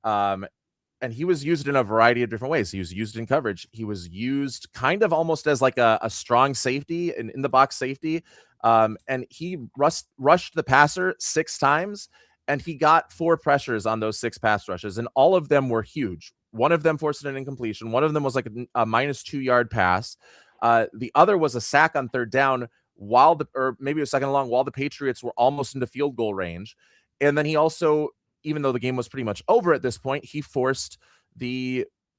And he was used in a variety of different ways. He was used in coverage. He was used kind of almost as like a strong safety, an in the box safety. And he rushed the passer 6 times. And he got 4 pressures on those 6 pass rushes, and all of them were huge. One of them forced an incompletion. One of them was like a -2 yard pass. The other was a sack on 3rd down or maybe a second long while the Patriots were almost into field goal range. And then he also, even though the game was pretty much over at this point, he forced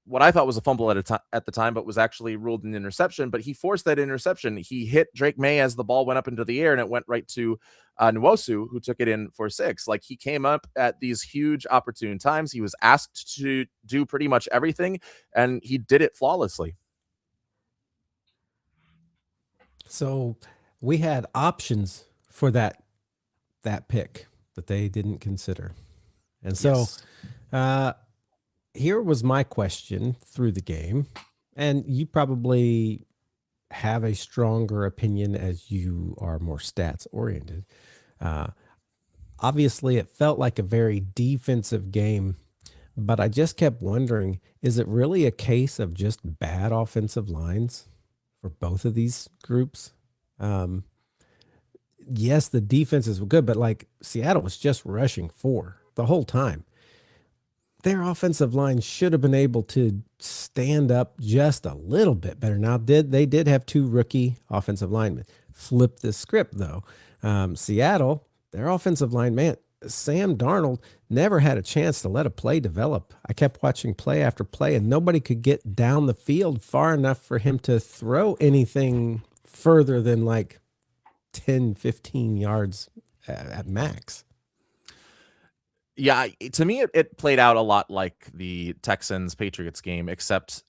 what I thought was a fumble at the time, but was actually ruled an interception. But he forced that interception. He hit Drake May as the ball went up into the air, and it went right to Nwosu, who took it in for 6. Like he came up at these huge opportune times. He was asked to do pretty much everything, and he did it flawlessly. So we had options for that pick that they didn't consider. And so here was my question through the game, and you probably have a stronger opinion as you are more stats oriented. Obviously, it felt like a very defensive game, but I just kept wondering, is it really a case of just bad offensive lines for both of these groups? Yes, the defenses were good, but like Seattle was just rushing 4 the whole time. Their offensive line should have been able to stand up just a little bit better. Now, they did have 2 rookie offensive linemen. Flip the script, though. Seattle, their offensive line, man, Sam Darnold never had a chance to let a play develop. I kept watching play after play, and nobody could get down the field far enough for him to throw anything further than like 10, 15 yards at max. Yeah, to me, it played out a lot like the Texans-Patriots game, except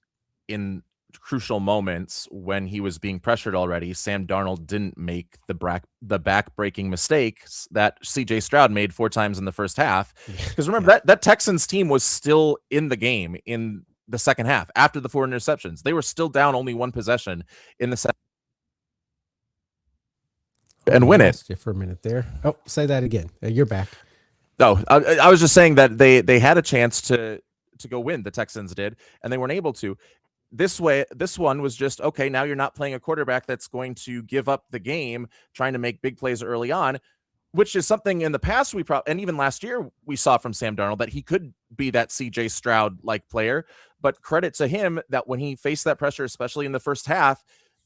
in crucial moments when he was being pressured already, Sam Darnold didn't make the back-breaking mistakes that C.J. Stroud made 4 times in the first half. Because remember, that Texans team was still in the game in the second half after the 4 interceptions. They were still down only 1 possession in the second. And win it. For a minute there. Oh, say that again. You're back. No, I was just saying that they had a chance to go win. The Texans did, and they weren't able to. This one was just, okay, now you're not playing a quarterback that's going to give up the game, trying to make big plays early on. which is something in the past and even last year we saw from Sam Darnold, that he could be that CJ Stroud like player. But credit to him that when he faced that pressure, especially in the first half,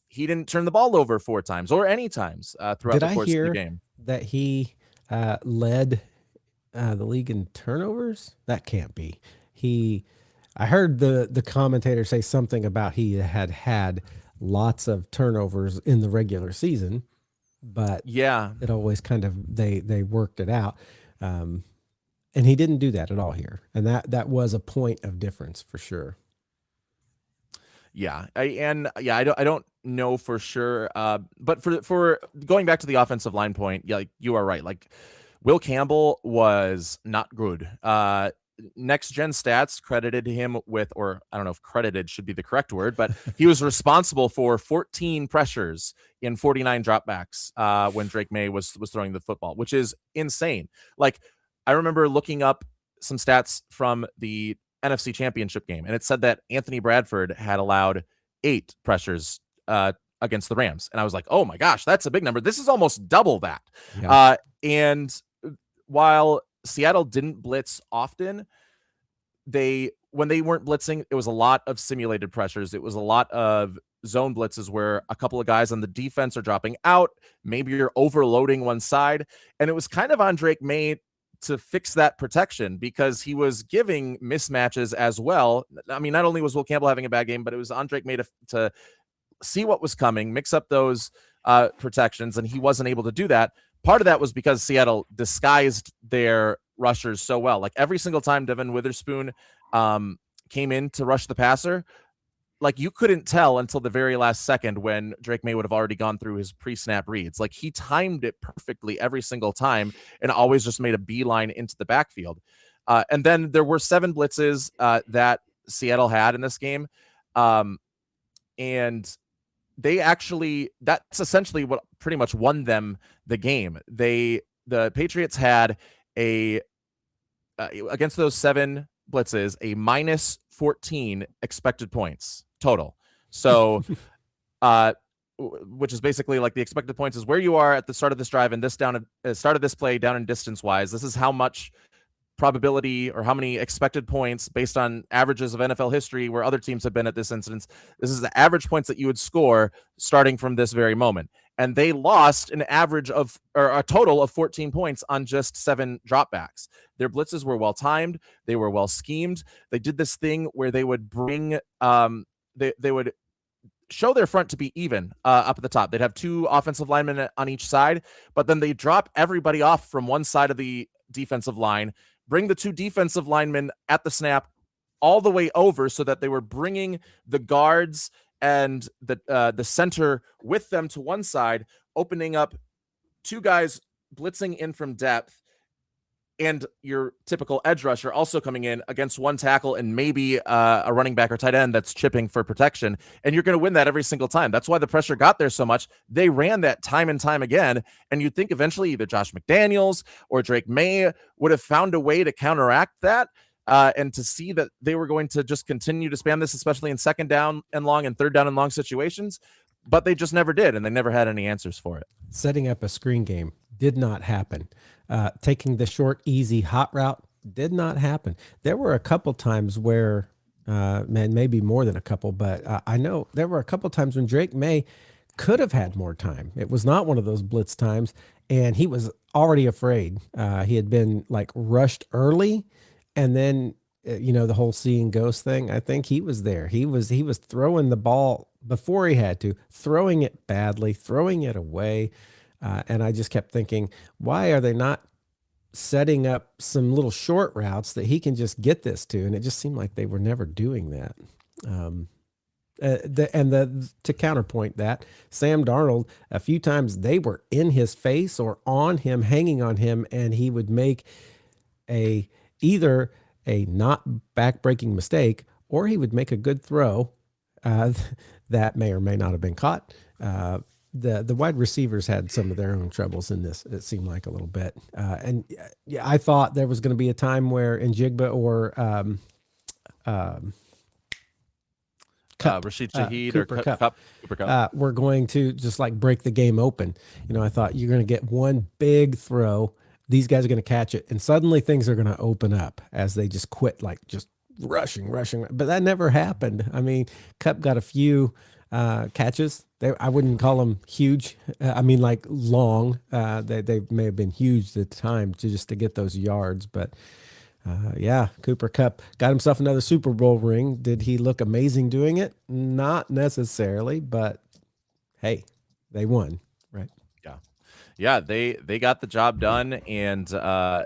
he didn't turn the ball over 4 times or any times throughout the course of the game. That he led the league in turnovers? That can't be. I heard the commentator say something about he had lots of turnovers in the regular season, but yeah, it always kind of they worked it out, and he didn't do that at all here, and that was a point of difference for sure. Yeah, I don't know for sure, but for going back to the offensive line point, yeah, like you are right. Like Will Campbell was not good. Next Gen Stats credited him with, or I don't know if credited should be the correct word, but he was responsible for 14 pressures in 49 dropbacks when Drake May was throwing the football, which is insane. Like, I remember looking up some stats from the NFC Championship game, and it said that Anthony Bradford had allowed 8 pressures against the Rams, and I was like, oh my gosh, that's a big number. This is almost double that. Yeah. And while Seattle didn't blitz often, when they weren't blitzing, it was a lot of simulated pressures. It was a lot of zone blitzes where a couple of guys on the defense are dropping out. Maybe you're overloading one side, and it was kind of on Drake May to fix that protection because he was giving mismatches as well. I mean, not only was Will Campbell having a bad game, but it was on Drake May to see what was coming, mix up those protections, and he wasn't able to do that. Part of that was because Seattle disguised their rushers so well. Like every single time Devin Witherspoon came in to rush the passer, like you couldn't tell until the very last second when Drake May would have already gone through his pre-snap reads. Like he timed it perfectly every single time and always just made a beeline into the backfield. And then there were 7 blitzes that Seattle had in this game. And that's essentially what pretty much won them the game. The Patriots had against those 7 blitzes, a minus 14 expected points total. So, which is basically like the expected points is where you are at the start of this drive and start of this play down in distance wise. This is how much probability or how many expected points based on averages of NFL history where other teams have been at this instance. This is the average points that you would score starting from this very moment. And they lost an average of, or a total of 14 points on just 7 dropbacks. Their blitzes were well timed. They were well schemed. They did this thing where they would bring, they would show their front to be even up at the top. They'd have 2 offensive linemen on each side, but then they drop everybody off from one side of the defensive line, bring the 2 defensive linemen at the snap all the way over so that they were bringing the guards and the center with them to one side, opening up 2 guys blitzing in from depth, and your typical edge rusher also coming in against 1 tackle and maybe a running back or tight end that's chipping for protection. And you're going to win that every single time. That's why the pressure got there so much. They ran that time and time again. And you'd think eventually either Josh McDaniels or Drake May would have found a way to counteract that. And to see that they were going to just continue to spam this, especially in 2nd down and long and 3rd down and long situations. But they just never did. And they never had any answers for it. Setting up a screen game did not happen. Taking the short, easy, hot route did not happen. There were a couple times where, maybe more than a couple, but I know there were a couple times when Drake May could have had more time. It was not one of those blitz times, and he was already afraid. He had been like rushed early, and then the whole seeing ghost thing. I think he was there. He was throwing the ball before he had to, throwing it badly, throwing it away. And I just kept thinking, why are they not setting up some little short routes that he can just get this to? And it just seemed like they were never doing that. To counterpoint that, Sam Darnold, a few times they were in his face or on him, hanging on him, and he would make either a not backbreaking mistake, or he would make a good throw that may or may not have been caught. The wide receivers had some of their own troubles in this, it seemed like a little bit. And I thought there was going to be a time where Njigba or Cup, Rashid Shaheed or Cooper Cup. Cooper Cup. Were going to just like break the game open. I thought you're going to get one big throw. These guys are going to catch it, and suddenly things are going to open up as they just quit, like just rushing. But that never happened. I mean, Cup got a few catches. I wouldn't call them huge. I mean, like long. They may have been huge at the time just to get those yards, but. Yeah, Cooper Cup got himself another Super Bowl ring. Did he look amazing doing it? Not necessarily, but hey, they won, right? Yeah, they got the job done, and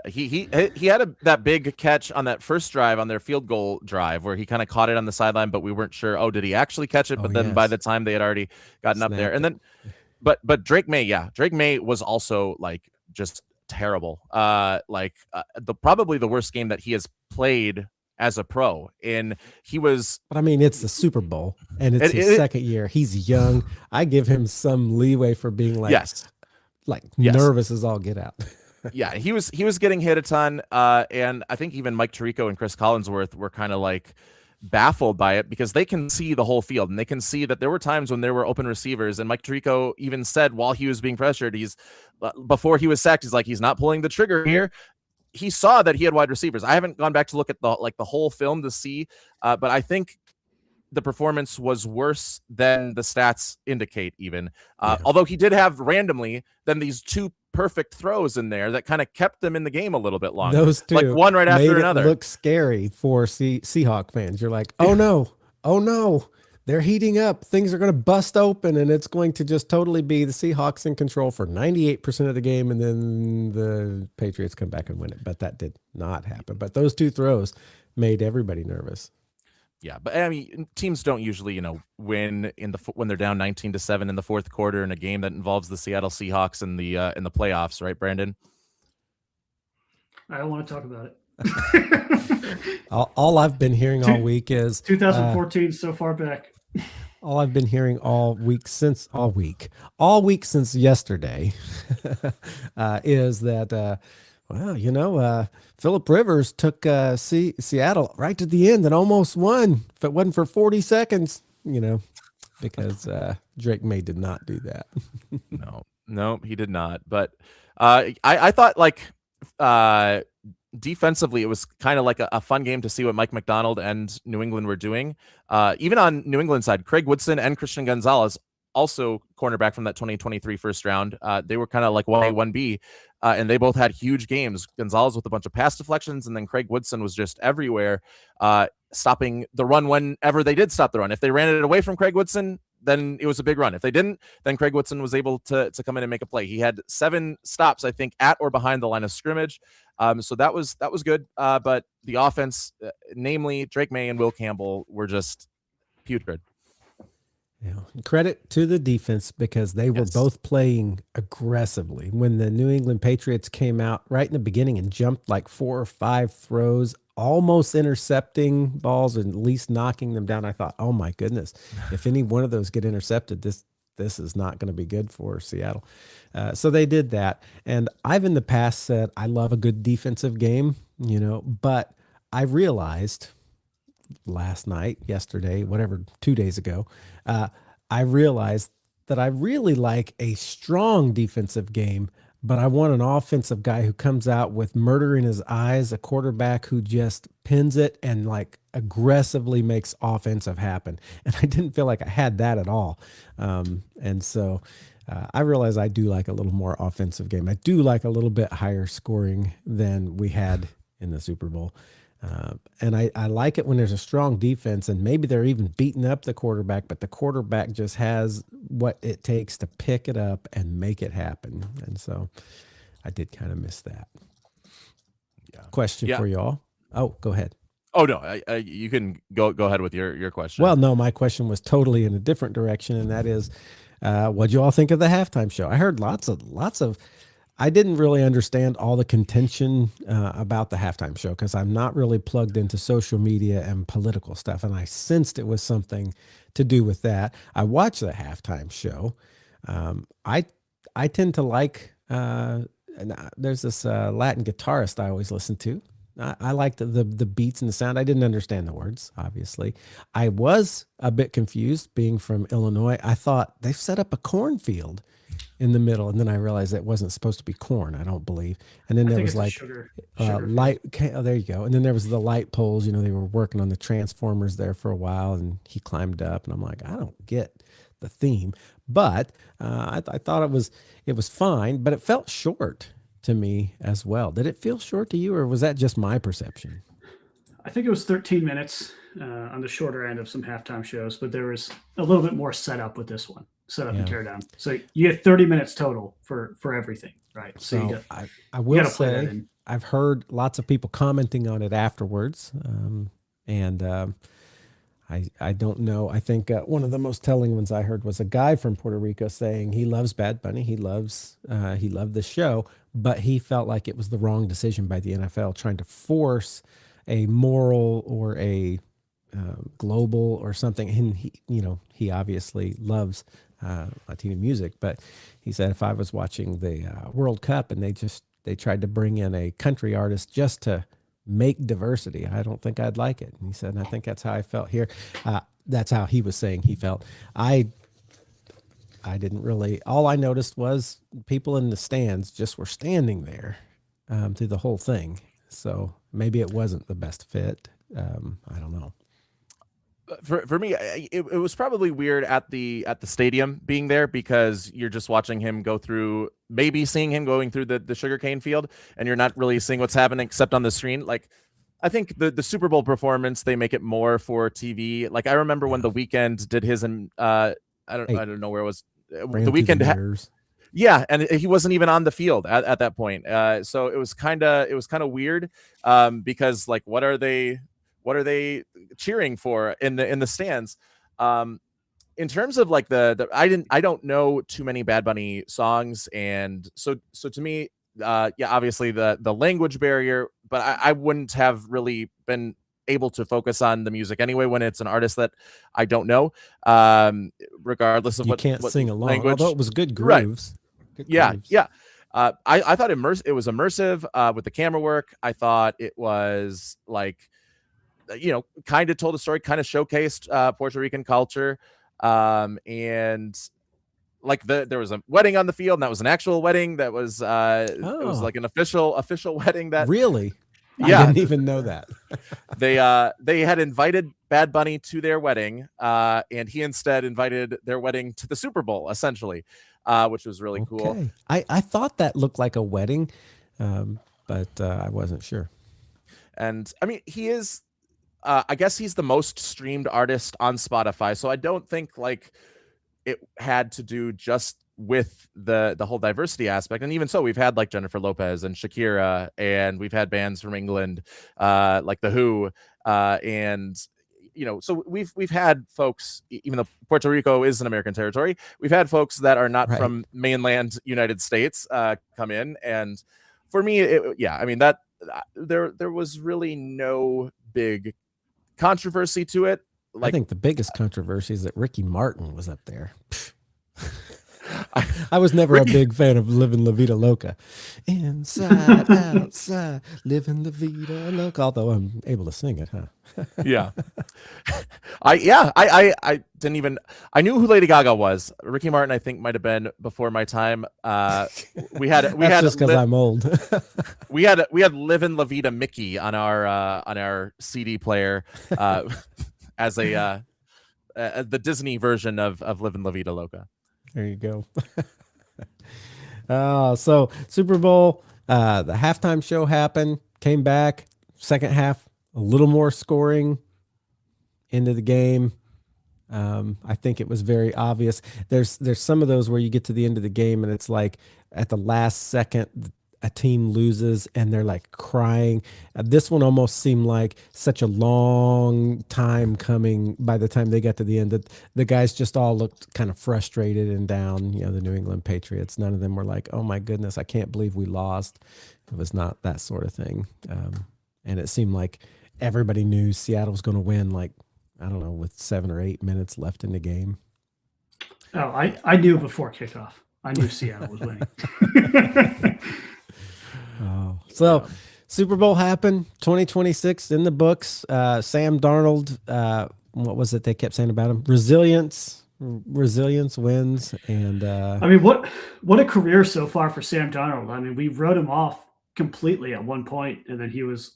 he had that big catch on that first drive on their field goal drive where he kind of caught it on the sideline, but we weren't sure. Oh, did he actually catch it? But then by the time they had already gotten up there, and then, but Drake May was also like just terrible. Probably the worst game that he has played as a pro, and he was. But I mean, it's the Super Bowl, and it's his second year. He's young. I give him some leeway for being like nervous as all get out. Yeah, he was getting hit a ton, and I think even Mike Tirico and Chris Collinsworth were kind of like baffled by it because they can see the whole field and they can see that there were times when there were open receivers, and Mike Tirico even said while he was being pressured, before he was sacked, he's like, he's not pulling the trigger here. He saw that he had wide receivers. I haven't gone back to look at the whole film to see, but I think the performance was worse than the stats indicate even. Although he did have randomly then these two perfect throws in there that kind of kept them in the game a little bit longer. Those two, like one right after another. Look scary for Seahawk fans. You're like, oh no, they're heating up. Things are going to bust open, and it's going to just totally be the Seahawks in control for 98% of the game, and then the Patriots come back and win it. But that did not happen. But those two throws made everybody nervous. Yeah, but I mean, teams don't usually, win when they're down 19-7 in the fourth quarter in a game that involves the Seattle Seahawks in the playoffs, right, Brandon? I don't want to talk about it. all I've been hearing all week is 2014 so far back. All I've been hearing all week since yesterday is that. Phillip Rivers took Seattle right to the end and almost won. If it wasn't for 40 seconds, because Drake May did not do that. No, he did not. But I thought defensively, it was kind of like a fun game to see what Mike McDonald and New England were doing. Even on New England side, Craig Woodson and Christian Gonzalez, also cornerback from that 2023 first round. They were kind of like 1A, 1B, and they both had huge games. Gonzalez with a bunch of pass deflections, and then Craig Woodson was just everywhere, stopping the run whenever they did stop the run. If they ran it away from Craig Woodson, then it was a big run. If they didn't, then Craig Woodson was able to come in and make a play. He had 7 stops, I think, at or behind the line of scrimmage. So that was good. But the offense, namely Drake May and Will Campbell, were just putrid. Yeah. Credit to the defense because they were both playing aggressively. When the New England Patriots came out right in the beginning and jumped like 4 or 5 throws, almost intercepting balls and at least knocking them down, I thought, oh my goodness, if any one of those get intercepted, this is not going to be good for Seattle. So they did that. And I've in the past said I love a good defensive game, but I realized yesterday, 2 days ago, I realized that I really like a strong defensive game, but I want an offensive guy who comes out with murder in his eyes, a quarterback who just pins it and like aggressively makes offensive happen. And I didn't feel like I had that at all. And so I realize I do like a little more offensive game. I do like a little bit higher scoring than we had in the Super Bowl. And I like it when there's a strong defense and maybe they're even beating up the quarterback, but the quarterback just has what it takes to pick it up and make it happen. And so I did kind of miss that. Yeah. Question for y'all. Oh, go ahead. Oh, no, you can go ahead with your question. Well, no, my question was totally in a different direction. And that is, what'd you all think of the halftime show? I heard lots of, I didn't really understand all the contention about the halftime show because I'm not really plugged into social media and political stuff. And I sensed it was something to do with that. I watched the halftime show. I tend to like, there's this Latin guitarist I always listen to. I liked the beats and the sound. I didn't understand the words, obviously. I was a bit confused being from Illinois. I thought they've set up a cornfield in the middle, and then I realized it wasn't supposed to be corn, I don't believe. And then I there think was it's a like sugar light. Okay, oh, there you go. And then there was the light poles. They were working on the transformers there for a while, and he climbed up, and I'm like, I don't get the theme, but I thought it was fine, but it felt short to me as well. Did it feel short to you, or was that just my perception? I think it was 13 minutes on the shorter end of some halftime shows, but there was a little bit more setup with this one, setup and Yeah. tear down. So you get 30 minutes total for everything, right? So you So got, I you will got to play that say in. I've heard lots of people commenting on it afterwards, and I don't know. I think one of the most telling ones I heard was a guy from Puerto Rico saying he loves Bad Bunny, he loved the show, but he felt like it was the wrong decision by the NFL trying to force a moral or a global or something. And he obviously loves Latino music, but he said if I was watching the World Cup and they tried to bring in a country artist just to make diversity, I don't think I'd like it. And he said, and I think that's how I felt here. That's how he was saying he felt. I didn't really. All I noticed was people in the stands just were standing there through the whole thing. So maybe it wasn't the best fit. I don't know. For me, it was probably weird at the stadium being there, because you're just watching him go through, maybe seeing him going through the sugarcane field, and you're not really seeing what's happening except on the screen. Like, I think the Super Bowl performance, they make it more for TV. Like, I remember when The Weeknd did his, and I don't know where it was. The Weeknd yeah, and he wasn't even on the field at that point. So it was kind of weird, because like, what are they cheering for in the stands? In terms of like I don't know too many Bad Bunny songs, and so to me, yeah, obviously the language barrier, but I wouldn't have really been able to focus on the music anyway when it's an artist that I don't know, regardless of You what can't sing along, language. although it was good Right. grooves. Good Yeah, grooves. yeah. I thought it was immersive with the camera work. I thought it was like, kind of told a story, kind of showcased Puerto Rican culture, and like there was a wedding on the field, and that was an actual wedding. That was it was Oh, like an official wedding. That really? I yeah, didn't even know that. they had invited Bad Bunny to their wedding, and he instead invited their wedding to the Super Bowl, essentially, which was really cool. Okay. I thought that looked like a wedding, but I wasn't sure. And I mean, he is. I guess he's the most streamed artist on Spotify, so I don't think like it had to do just with the whole diversity aspect. And even so, we've had like Jennifer Lopez and Shakira, and we've had bands from England, like The Who, and so we've had folks, even though Puerto Rico is an American territory, we've had folks that are not Right. from mainland United States come in. And for me, I mean, that there was really no big controversy to it. I think the biggest controversy is that Ricky Martin was up there. I was never a big fan of Living La Vida Loca. Inside, outside, living La Vida Loca. Although I'm able to sing it, huh? Yeah. I didn't even, I knew who Lady Gaga was. Ricky Martin, I think, might have been before my time. We had just because I'm old. we had Livin' La Vida Mickey on our CD player, as the Disney version of Livin' La Vida Loca. There you go. So Super Bowl, the halftime show happened, came back, second half, a little more scoring into the game. I think it was very obvious. There's some of those where you get to the end of the game and it's like at the last second, a team loses and they're like crying. This one almost seemed like such a long time coming. By the time they got to the end, that the guys just all looked kind of frustrated and down. The New England Patriots, none of them were like, oh my goodness, I can't believe we lost. It was not that sort of thing. And it seemed like everybody knew Seattle was going to win, like, I don't know, with 7 or 8 minutes left in the game. Oh, I knew before kickoff. I knew Seattle was winning. Oh, so Super Bowl happened, 2026 in the books. Sam Darnold, what was it they kept saying about him? Resilience wins. And I mean, what a career so far for Sam Darnold. I mean, we wrote him off completely at one point, and then he was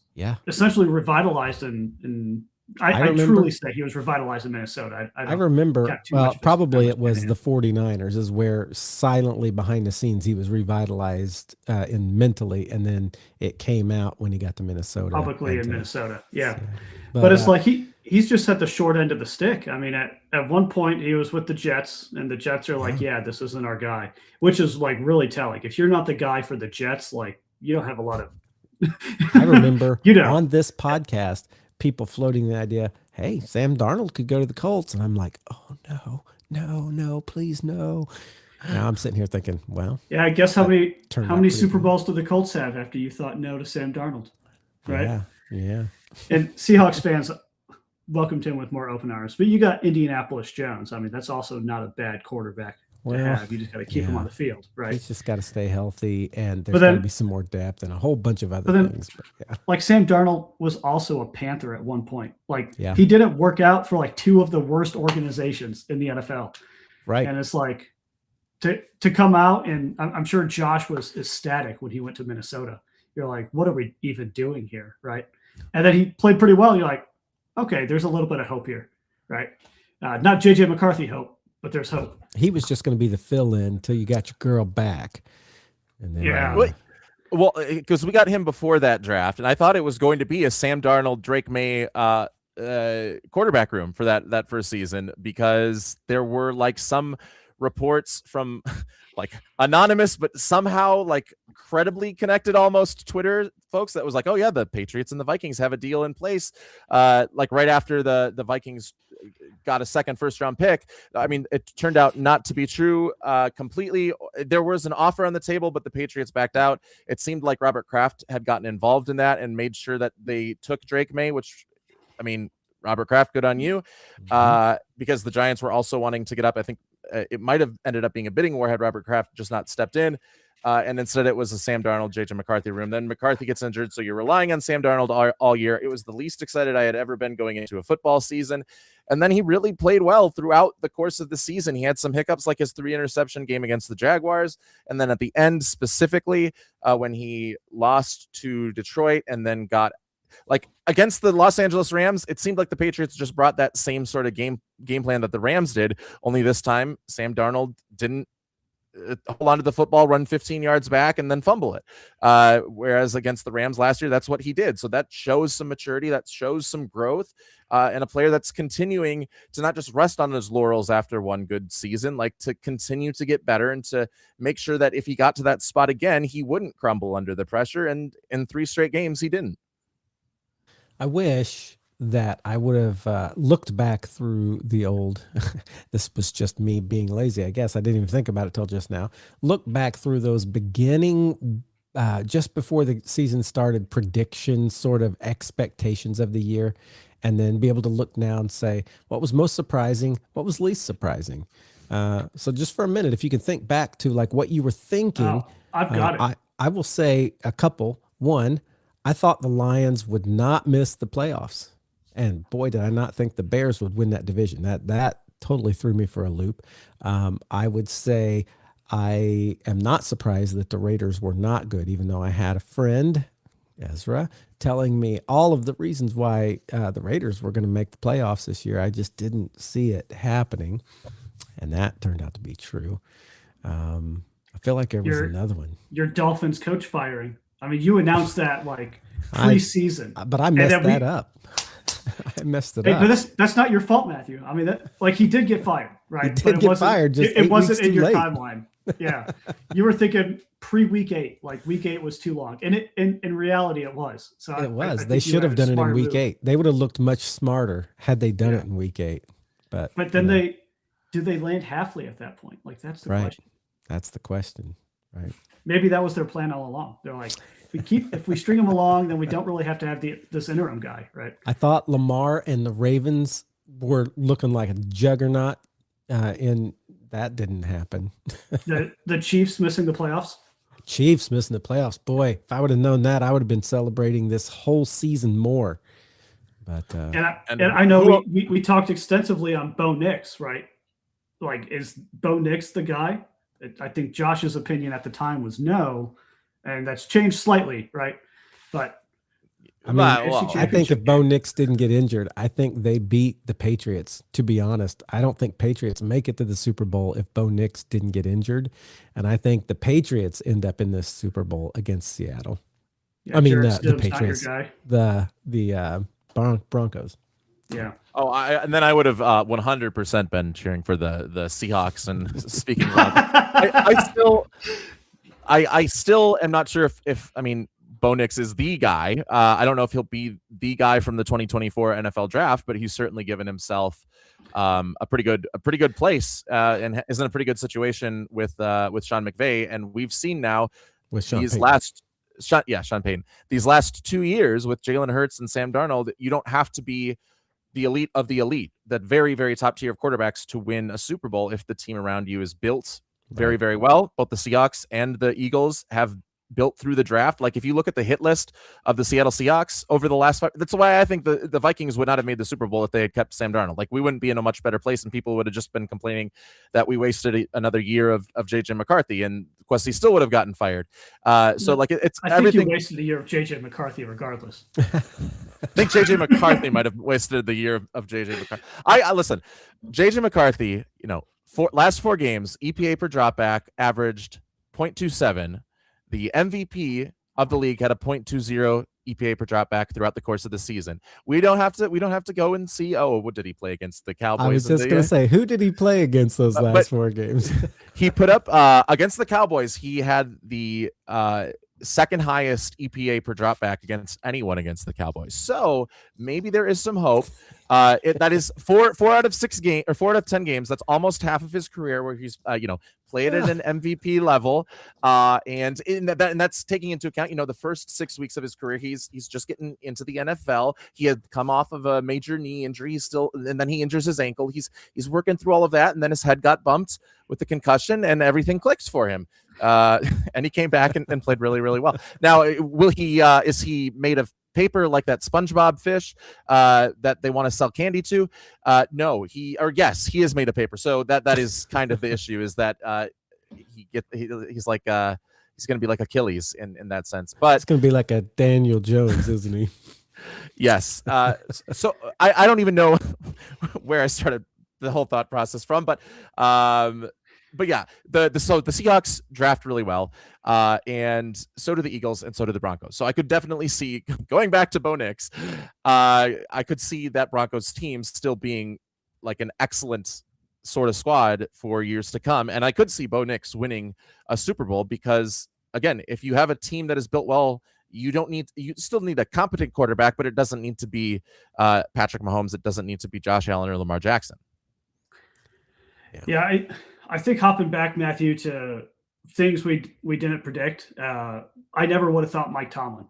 essentially revitalized and I truly say he was revitalized in Minnesota. I remember, well, probably it was the 49ers is where silently behind the scenes he was revitalized mentally, and then it came out when he got to Minnesota. Publicly in Minnesota, yeah. But it's like he's just at the short end of the stick. I mean, at one point he was with the Jets, and the Jets are like, yeah, this isn't our guy, which is like really telling. If you're not the guy for the Jets, like you don't have a lot of I remember on this podcast people floating the idea, hey, Sam Darnold could go to the Colts. And I'm like, oh, no, please, no. Now I'm sitting here thinking, well. Yeah, I guess how many Super Bowls do the Colts have after you thought no to Sam Darnold? Right? Yeah. And Seahawks fans welcomed him with more open arms. But you got Indianapolis Jones. I mean, that's also not a bad quarterback to have. You just got to keep him on the field, right? He's just got to stay healthy, and there's got to be some more depth and a whole bunch of other things. But like Sam Darnold was also a Panther at one point. Like he didn't work out for like two of the worst organizations in the NFL. Right. And it's like to come out, and I'm sure Josh was ecstatic when he went to Minnesota. You're like, what are we even doing here? Right. And then he played pretty well. You're like, okay, there's a little bit of hope here. Right. Not JJ McCarthy hope, but there's hope. He was just going to be the fill-in until you got your girl back. And then, well, because we got him before that draft, and I thought it was going to be a Sam Darnold, Drake May quarterback room for that first season, because there were like some reports from like anonymous, but somehow like credibly connected almost Twitter folks that was like, oh yeah, the Patriots and the Vikings have a deal in place. Like right after the Vikings got a second first-round pick. I mean, it turned out not to be true completely. There was an offer on the table, but the Patriots backed out. It seemed like Robert Kraft had gotten involved in that and made sure that they took Drake May, which, I mean, Robert Kraft, good on you, because the Giants were also wanting to get up. I think it might have ended up being a bidding war had Robert Kraft just not stepped in. And instead it was a Sam Darnold, JJ McCarthy room. Then McCarthy gets injured, so you're relying on Sam Darnold all year. It was the least excited I had ever been going into a football season. And then he really played well throughout the course of the season. He had some hiccups like his 3-interception game against the Jaguars. And then at the end, specifically, when he lost to Detroit and then got like against the Los Angeles Rams, it seemed like the Patriots just brought that same sort of game plan that the Rams did. Only this time, Sam Darnold didn't hold on to the football, run 15 yards back, and then fumble it. Whereas against the Rams last year, that's what he did. So that shows some maturity, that shows some growth, and a player that's continuing to not just rest on his laurels after one good season, like to continue to get better and to make sure that if he got to that spot again, he wouldn't crumble under the pressure. And in 3 straight games, he didn't. I wish that I would have looked back through the old, this was just me being lazy, I guess. I didn't even think about it till just now. Look back through those beginning, just before the season started, predictions, sort of expectations of the year, and then be able to look now and say, what was most surprising? What was least surprising? So just for a minute, if you can think back to like what you were thinking. Oh, I've got it. I will say a couple. One, I thought the Lions would not miss the playoffs. And boy, did I not think the Bears would win that division. That totally threw me for a loop. I would say I am not surprised that the Raiders were not good, even though I had a friend, Ezra, telling me all of the reasons why the Raiders were going to make the playoffs this year. I just didn't see it happening. And that turned out to be true. I feel like there was another one. Your Dolphins coach firing. I mean, you announced that like pre-season. But I messed that up. I messed it up. But that's not your fault, Matthew. I mean, he did get fired, right? He did get fired. Just it wasn't in your late. timeline. Yeah, you were thinking pre-week 8. Like week 8 was too long, and in reality, it was. So it was. They should have done it in week 8. They would have looked much smarter had they done it in week 8. But then did they land Halfley at that point? Like that's the question. That's the question, right? Maybe that was their plan all along. They're like, if we string them along, then we don't really have to have this interim guy, right? I thought Lamar and the Ravens were looking like a juggernaut, and that didn't happen. The Chiefs missing the playoffs? Chiefs missing the playoffs. Boy, if I would have known that, I would have been celebrating this whole season more. But and I know we talked extensively on Bo Nix, right? Like, is Bo Nix the guy? I think Josh's opinion at the time was no, and that's changed slightly, right? But I mean, I think if Bo Nix didn't get injured, I think they beat the Patriots. To be honest, I don't think Patriots make it to the Super Bowl if Bo Nix didn't get injured, and I think the Patriots end up in this Super Bowl against Seattle. Yeah, I mean, the Patriots, the Broncos. Yeah. Oh, and then I would have 100% been cheering for the Seahawks. And speaking of, I still am not sure if I mean, Bo Nix is the guy. I don't know if he'll be the guy from the 2024 NFL draft, but he's certainly given himself a pretty good place and is in a pretty good situation with Sean McVay. And we've seen now with Sean Payton. These last 2 years with Jalen Hurts and Sam Darnold, you don't have to be the elite of the elite, that very, very top tier of quarterbacks to win a Super Bowl if the team around you is built very, very well. Both the Seahawks and the Eagles have built through the draft. Like, if you look at the hit list of the Seattle Seahawks over the last 5, that's why I think the Vikings would not have made the Super Bowl if they had kept Sam Darnold. Like, we wouldn't be in a much better place, and people would have just been complaining that we wasted another year of JJ McCarthy, and of course he still would have gotten fired. So like, it's I think everything. You wasted a year of JJ McCarthy regardless. I think JJ McCarthy might have wasted the year of JJ McCarthy. I listen, JJ McCarthy, last 4 games, EPA per dropback averaged 0.27. The MVP of the league had a 0.20 EPA per dropback throughout the course of the season. We don't have to go and see, what did he play against the Cowboys? I was just going to say, who did he play against those last 4 games? He put up against the Cowboys. He had the second highest EPA per dropback against anyone against the Cowboys. So maybe there is some hope. That is 4 out of 6 games, or 4 out of 10 games. That's almost half of his career where he's played at an MVP level. And that's taking into account, the first 6 weeks of his career, he's just getting into the NFL. He had come off of a major knee injury, and then he injures his ankle. He's working through all of that, and then his head got bumped with the concussion, and everything clicks for him. And he came back and played really, really well. Now, is he made of paper like that SpongeBob fish that they want to sell candy to? No, yes, he is made of paper. So that is kind of the issue, is that he's like he's going to be like Achilles in that sense. But it's going to be like a Daniel Jones, isn't he? Yes. So I don't even know where I started the whole thought process from, but yeah, the Seahawks draft really well, and so do the Eagles, and so do the Broncos. So I could definitely see, going back to Bo Nix, I could see that Broncos team still being like an excellent sort of squad for years to come, and I could see Bo Nix winning a Super Bowl because, again, if you have a team that is built well, you still need a competent quarterback, but it doesn't need to be Patrick Mahomes. It doesn't need to be Josh Allen or Lamar Jackson. Yeah, I think hopping back, Matthew, to things we didn't predict, I never would have thought Mike Tomlin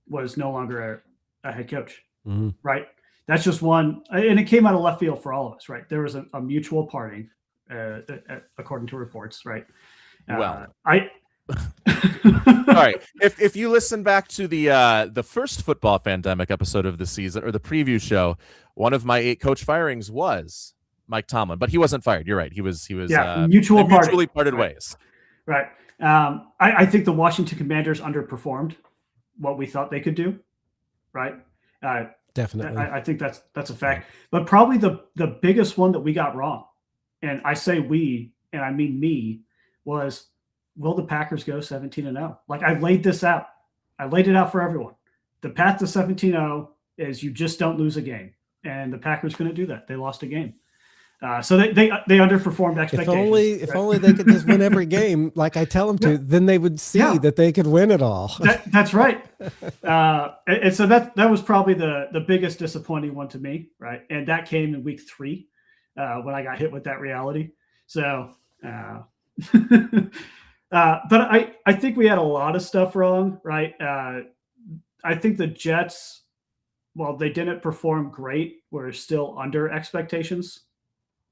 was no longer a head coach, right? That's just one, and it came out of left field for all of us, right? There was a mutual parting, according to reports, right? All right. If you listen back to the first Football Fandemic episode of the season, or the preview show, one of my 8 coach firings was Mike Tomlin, but he wasn't fired. You're right. He was mutually parted ways. Right. I think the Washington Commanders underperformed what we thought they could do. Right. Definitely. I think that's a fact. But probably the biggest one that we got wrong, and I say we, and I mean me, was, will the Packers go 17-0? Like, I laid this out. I laid it out for everyone. The path to 17-0 is you just don't lose a game. And the Packers couldn't do that. They lost a game. So they underperformed expectations. If only they could just win every game like I tell them to, then they would see that they could win it all. That's right. And so that was probably the biggest disappointing one to me, right? And that came in week 3 when I got hit with that reality. So, but I think we had a lot of stuff wrong, right? I think the Jets, while they didn't perform great, were still under expectations.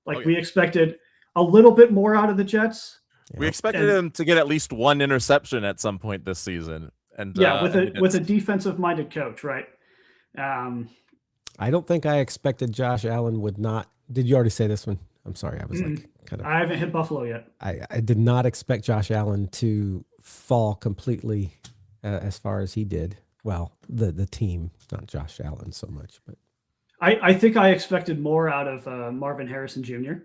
Like, we expected a little bit more out of the Jets. We expected him to get at least one interception at some point this season. And with a defensive-minded coach, right? I don't think I expected Josh Allen would not. Did you already say this one? I'm sorry. I was I haven't hit Buffalo yet. I did not expect Josh Allen to fall completely as far as he did. Well, the team, not Josh Allen so much, but I think I expected more out of Marvin Harrison Jr.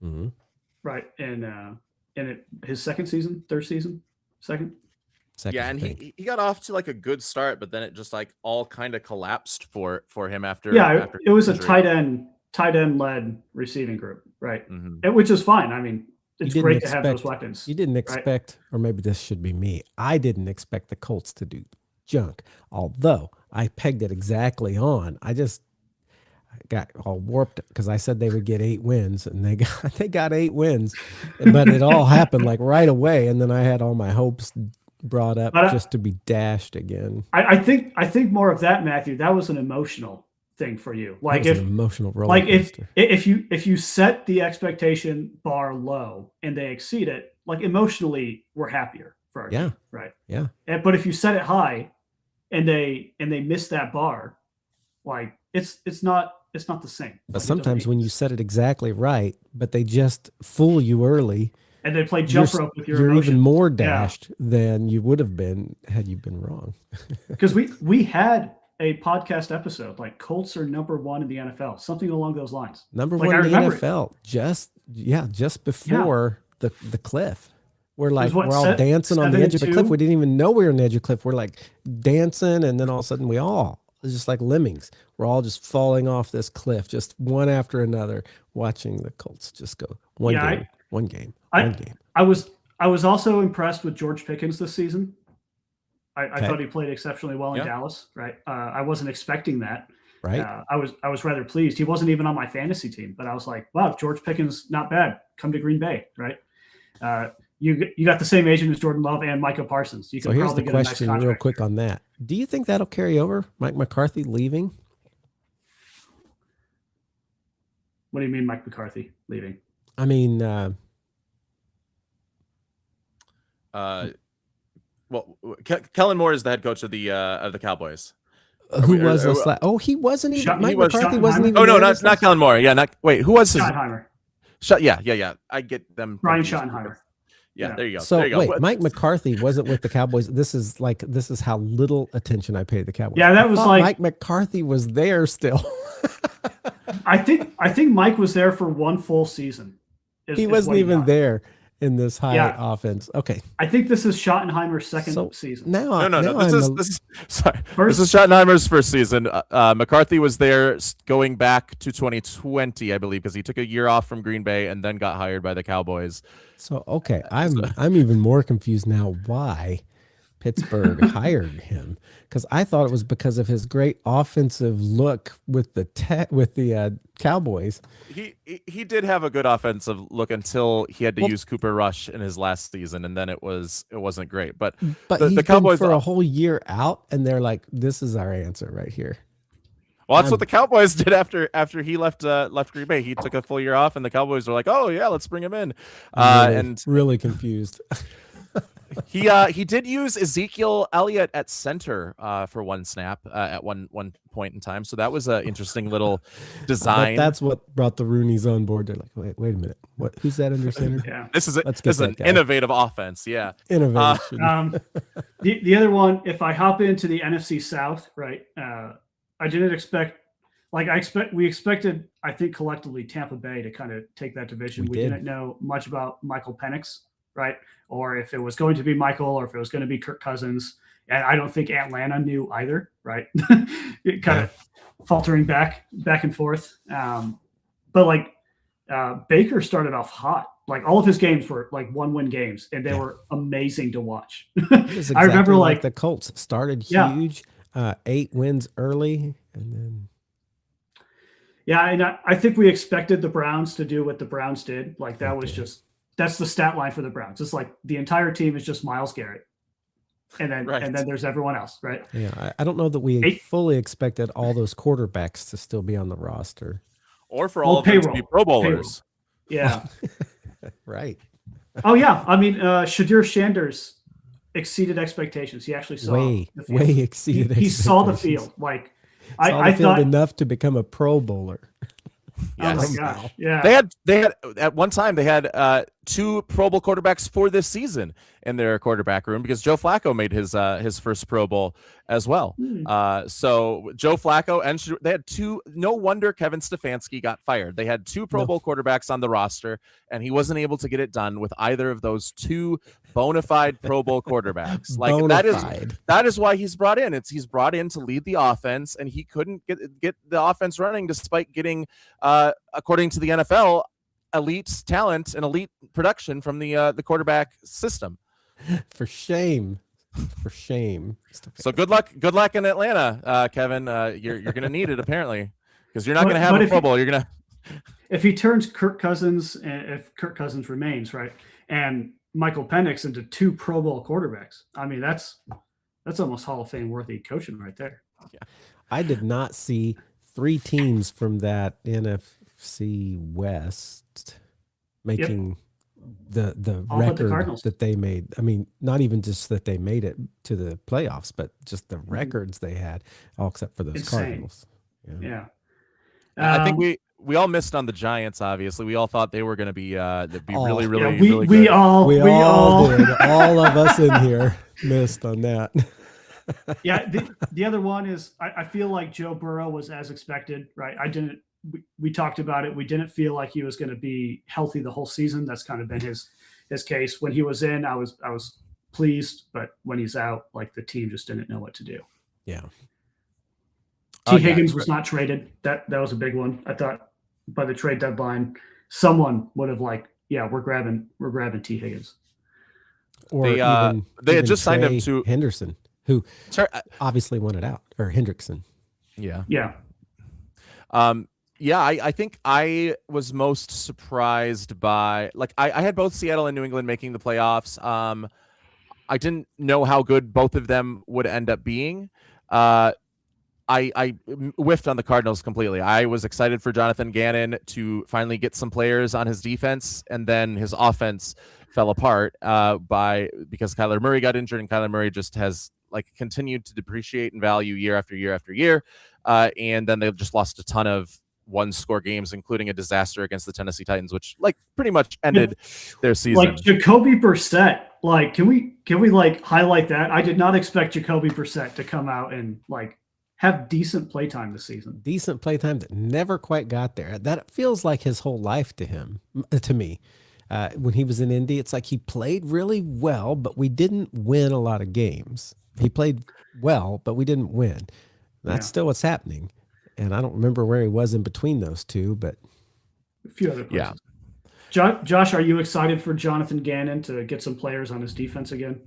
Mm-hmm. Right, and his third season. Yeah, and he got off to like a good start, but then it just like all kind of collapsed for him after. Yeah, it was injury. a tight end led receiving group, right? Mm-hmm. Which is fine. I mean, it's great to have those weapons. You didn't expect, or maybe this should be me. I didn't expect the Colts to do junk, although I pegged it exactly on. I got all warped because I said they would get 8 wins, and they got 8 wins, but it all happened like right away, and then I had all my hopes brought up just to be dashed again. I think more of that, Matthew. That was an emotional thing for you. Like an emotional roller coaster. if you set the expectation bar low and they exceed it, like emotionally we're happier for our team, right? Yeah. But if you set it high and they miss that bar, like it's not the same. But sometimes when you set it exactly right, but they just fool you early, and they play jump rope with your you're emotions. even more dashed than you would have been had you been wrong. Because we had a podcast episode like Colts are number 1 in the NFL, something along those lines. Number 1 in the NFL, just before the cliff. We're like we're all dancing on the edge of the cliff. We didn't even know we were on the edge of the cliff. We're like dancing, and then all of a sudden it's just like lemmings. We're all just falling off this cliff, just one after another, watching the Colts just go one game. I was also impressed with George Pickens this season. I thought he played exceptionally well in Dallas. Right, I wasn't expecting that. Right, I was rather pleased. He wasn't even on my fantasy team, but I was like, wow, George Pickens, not bad. Come to Green Bay, right? You got the same agent as Jordan Love and Micah Parsons. You can so here's probably the get question, a nice real quick on that. Do you think that'll carry over? Mike McCarthy leaving? What do you mean, Mike McCarthy leaving? I mean, well, Kellen Moore is the head coach of the Cowboys. Who was this? He wasn't even. Mike McCarthy wasn't even. Oh no, not Kellen Moore. Yeah, who was his? Schottenheimer. Yeah. I get them. Brian Schottenheimer. Yeah, there you go. So there you go. Wait, Mike McCarthy wasn't with the Cowboys. This is how little attention I paid the Cowboys. Yeah, that was like Mike McCarthy was there still. I think Mike was there for one full season. He wasn't even there in this high offense. Okay. I think this is Schottenheimer's second season. No. This is Schottenheimer's first season. McCarthy was there going back to 2020, I believe, because he took a year off from Green Bay and then got hired by the Cowboys. So okay, I'm even more confused now why Pittsburgh hired him, because I thought it was because of his great offensive look with the Cowboys. He did have a good offensive look until he had to use Cooper Rush in his last season, and then it wasn't great. But the Cowboys for a whole year out, and they're like, "This is our answer right here." Well, that's what the Cowboys did after he left Green Bay. He took a full year off, and the Cowboys were like, "Oh yeah, let's bring him in." And really confused. He did use Ezekiel Elliott at center for one snap at one point in time, so that was an interesting little design. But that's what brought the Rooneys on board. They're like, wait a minute, who's that under center? Yeah, this is an innovative offense. Yeah, innovation. The other one, if I hop into the NFC South, right? I didn't expect. We expected, I think, collectively Tampa Bay to kind of take that division. We didn't know much about Michael Penix, right? Or if it was going to be Michael, or if it was going to be Kirk Cousins. And I don't think Atlanta knew either, right? It kind of faltering back and forth. But Baker started off hot. Like all of his games were like 1-win games, and they were amazing to watch. Exactly, I remember like the Colts started huge, 8 wins early, and then. Yeah, and I think we expected the Browns to do what the Browns did. Like that was just. That's the stat line for the Browns. It's like the entire team is just Myles Garrett. And then there's everyone else, right? Yeah, I don't know that we fully expected all those quarterbacks to still be on the roster. Or for all of them to be Pro Bowlers. Yeah. Right. Oh yeah, I mean, Shadir Sanders exceeded expectations. He actually saw way the field. way exceeded He saw the expectations. field. Like Saw I the field thought, enough to become a Pro Bowler. oh my Yes. gosh, yeah. They had at one time they had 2 Pro Bowl quarterbacks for this season in their quarterback room because Joe Flacco made his first Pro Bowl as well. So Joe Flacco and they had 2. No wonder Kevin Stefanski got fired. They had 2 Pro Bowl quarterbacks on the roster, and he wasn't able to get it done with either of those 2 bona fide Pro Bowl quarterbacks. Like that is why he's brought in. He's brought in to lead the offense, and he couldn't get the offense running despite getting, according to the NFL, elite talent and elite production from the quarterback system. For shame. So good luck in Atlanta, Kevin. You're going to need it apparently because you're not going to have a Pro Bowl. You're going to if he turns Kirk Cousins, if Kirk Cousins remains, right, and Michael Penix into 2 Pro Bowl quarterbacks. I mean, that's almost Hall of Fame worthy coaching right there. Yeah. I did not see 3 teams from that NFC West making the All but the record Cardinals. that they made. I mean, not even just that they made it to the playoffs, but just the records they had, all except for those Insane. Cardinals. Yeah. I think we all missed on the Giants. Obviously, we all thought they were going to be really we good. all did. All of us in here missed on that. Yeah. The other one is I feel like Joe Burrow was as expected, right? We talked about it. We didn't feel like he was going to be healthy the whole season. That's kind of been his case. When he was in, I was pleased, but when he's out, like the team just didn't know what to do. Yeah. T. Higgins was not traded. That was a big one. I thought by the trade deadline, someone would have we're grabbing T. Higgins. Or they had just signed him to Henderson, who obviously wanted out, or Hendrickson. Yeah. Yeah. I think I was most surprised by I had both Seattle and New England making the playoffs. I didn't know how good both of them would end up being. I whiffed on the Cardinals completely. I was excited for Jonathan Gannon to finally get some players on his defense, and then his offense fell apart because Kyler Murray got injured, and Kyler Murray just has continued to depreciate in value year after year after year. And then they just lost a ton of 1-score games, including a disaster against the Tennessee Titans, which pretty much ended their season. Jacoby Brissett, can we highlight that? I did not expect Jacoby Brissett to come out and have decent playtime this season. Decent playtime that never quite got there. That feels like his whole life to me. When he was in Indy, it's like he played really well, but we didn't win a lot of games. He played well, but we didn't win. That's still what's happening. And I don't remember where he was in between those two, but a few other places. Yeah. Josh, are you excited for Jonathan Gannon to get some players on his defense again?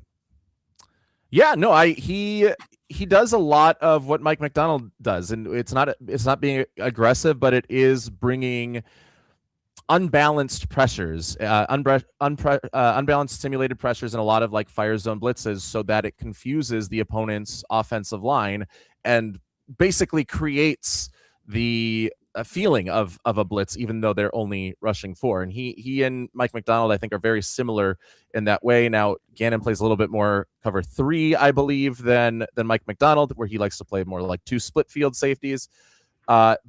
Yeah, no, he does a lot of what Mike McDonald does, and it's not being aggressive, but it is bringing unbalanced pressures, unbalanced simulated pressures, and a lot of fire zone blitzes, so that it confuses the opponent's offensive line and basically creates the feeling of a blitz, even though they're only rushing 4. And he and Mike McDonald, I think, are very similar in that way. Now, Gannon plays a little bit more cover 3, I believe, than Mike McDonald, where he likes to play more 2 split field safeties. But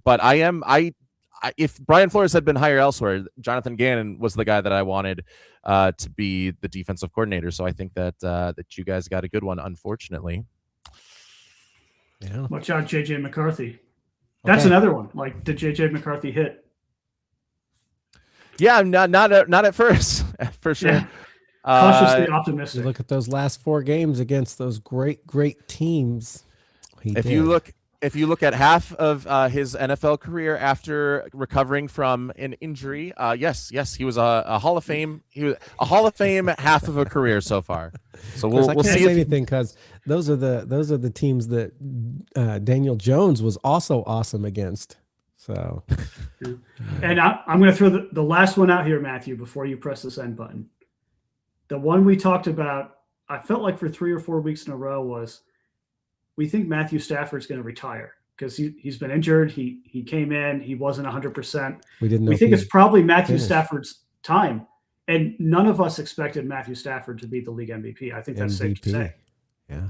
if Brian Flores had been hired elsewhere, Jonathan Gannon was the guy that I wanted to be the defensive coordinator. So I think that you guys got a good one, unfortunately. Yeah. Watch out, JJ McCarthy. That's another one. Did JJ McCarthy hit? Yeah, not at first, for sure. Yeah. Cautiously optimistic. You look at those last 4 games against those great teams. If you look at half of his NFL career after recovering from an injury, yes, he was a Hall of Fame. He was a Hall of Fame half of a career so far. So we'll can't see say anything because those are the teams that Daniel Jones was also awesome against. So, and I'm going to throw the last one out here, Matthew, before you press the send button. The one we talked about, I felt like for 3 or 4 weeks in a row was, we think Matthew Stafford's going to retire because he's been injured. He came in, he wasn't 100%. We didn't know. We think it's probably Matthew Stafford's time. And none of us expected Matthew Stafford to be the league MVP. I think that's safe to say. Yeah.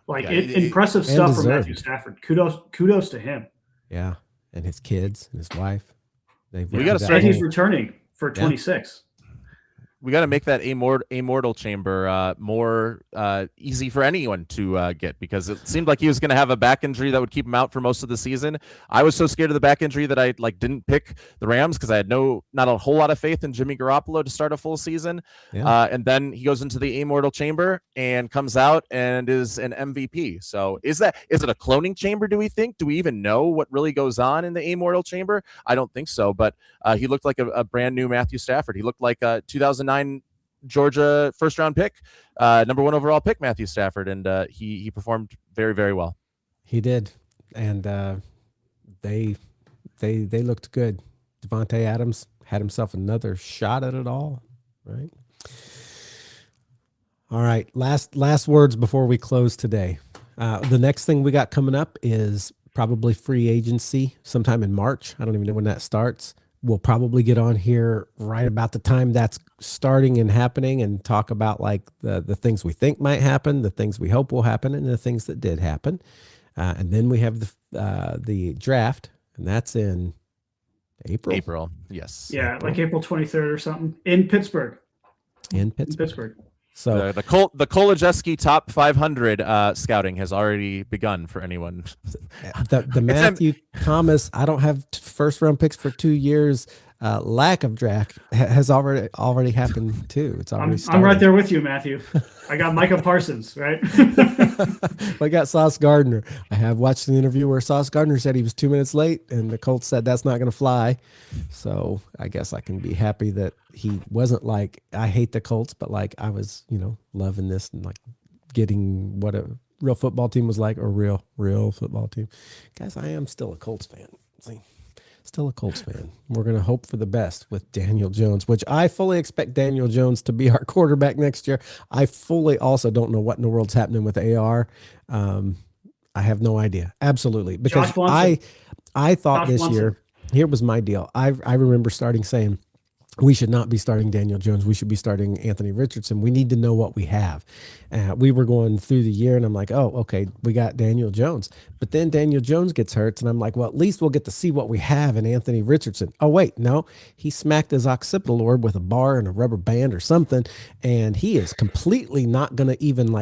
Like impressive stuff from Matthew Stafford. Kudos to him. Yeah. And his kids and his wife. We got to start. And he's returning for 26. We got to make that immortal chamber more easy for anyone to get, because it seemed like he was going to have a back injury that would keep him out for most of the season. I was so scared of the back injury that I didn't pick the Rams because I had not a whole lot of faith in Jimmy Garoppolo to start a full season. Yeah. And then he goes into the immortal chamber and comes out and is an MVP. So is it a cloning chamber? Do we think? Do we even know what really goes on in the immortal chamber? I don't think so. But he looked like a brand new Matthew Stafford. He looked like a 2009 Georgia first round pick, number 1 overall pick, Matthew Stafford, and he performed very, very well. He did, and they looked good. Devontae Adams had himself another shot at it all. Right. All right. Last words before we close today. The next thing we got coming up is probably free agency sometime in March. I don't even know when that starts. We'll probably get on here right about the time that's starting and happening and talk about like the things we think might happen, the things we hope will happen, and the things that did happen. And then we have the draft, and that's in April. April, yes. Yeah, like April 23rd or something in Pittsburgh. In Pittsburgh. So the Kolodziejski top 500 scouting has already begun for anyone. The Matthew Thomas, I don't have first round picks for 2 years. Lack of draft has already happened too. It's already started. I'm right there with you, Matthew. I got Micah Parsons, right? I got Sauce Gardner. I have watched an interview where Sauce Gardner said he was 2 minutes late, and the Colts said that's not going to fly. So I guess I can be happy that he wasn't like, I hate the Colts, but like I was, loving this and like getting what a real football team was like, or real football team. Guys, I am still a Colts fan. See? Still a Colts fan. We're going to hope for the best with Daniel Jones, which I fully expect Daniel Jones to be our quarterback next year. I fully also don't know what in the world's happening with AR. I have no idea. Absolutely. Because I thought this year, here was my deal. I remember saying, we should not be starting Daniel Jones. We should be starting Anthony Richardson. We need to know what we have. We were going through the year, and I'm like, oh, okay, we got Daniel Jones. But then Daniel Jones gets hurt, and I'm like, well, at least we'll get to see what we have in Anthony Richardson. Oh, wait, no. He smacked his occipital orb with a bar and a rubber band or something, and he is completely not going to even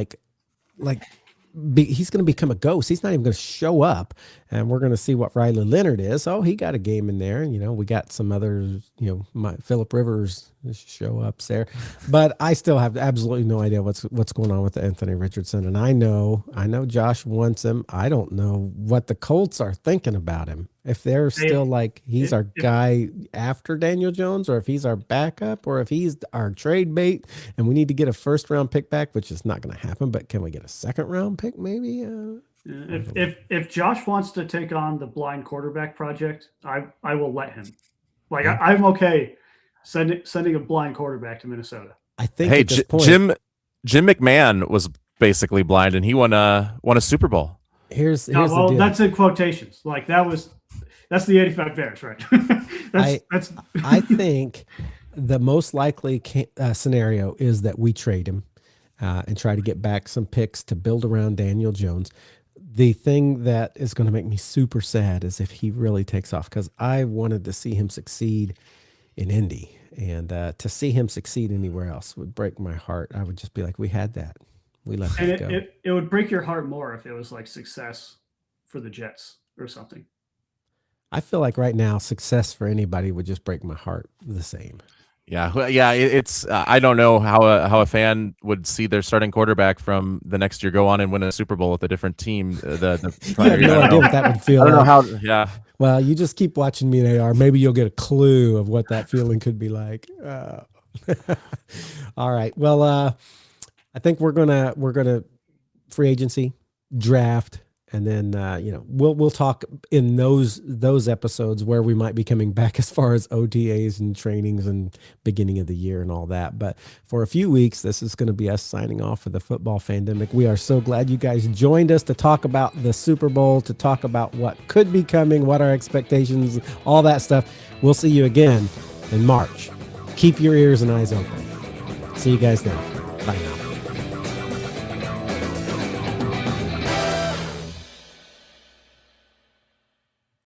he's going to become a ghost. He's not even going to show up, and we're going to see what Riley Leonard is. Oh, he got a game in there. We got some others, Phillip Rivers show ups there, but I still have absolutely no idea what's going on with Anthony Richardson. And I know Josh wants him. I don't know what the Colts are thinking about him. If they're still like, he's our guy after Daniel Jones, or if he's our backup, or if he's our trade bait and we need to get a first round pick back, which is not going to happen, but can we get a second round pick maybe? If Josh wants to take on the blind quarterback project, I will let him. Like I'm okay sending a blind quarterback to Minnesota. I think hey, at this point, Jim McMahon was basically blind, and he won a Super Bowl. Here's the deal. That's in quotations. Like that's the 85 Bears, right? I think the most likely scenario is that we trade him and try to get back some picks to build around Daniel Jones. The thing that is going to make me super sad is if he really takes off, because I wanted to see him succeed in Indy, and to see him succeed anywhere else would break my heart. I would just be like, we had that. We let that go. It would break your heart more if it was like success for the Jets or something. I feel like right now, success for anybody would just break my heart the same. Yeah. It's I don't know how a fan would see their starting quarterback from the next year go on and win a Super Bowl with a different team. The I have no idea what that would feel. I don't like. know how. Yeah. Well, you just keep watching me in AR. Maybe you'll get a clue of what that feeling could be like. All right. Well, I think we're gonna free agency, draft, and then we'll talk in those episodes where we might be coming back as far as OTAs and trainings and beginning of the year and all that. But for a few weeks, this is going to be us signing off for the football pandemic. We are so glad you guys joined us to talk about the Super Bowl, to talk about what could be coming, what our expectations, all that stuff. We'll see you again in March. keep your ears and eyes open. See you guys then. Bye now.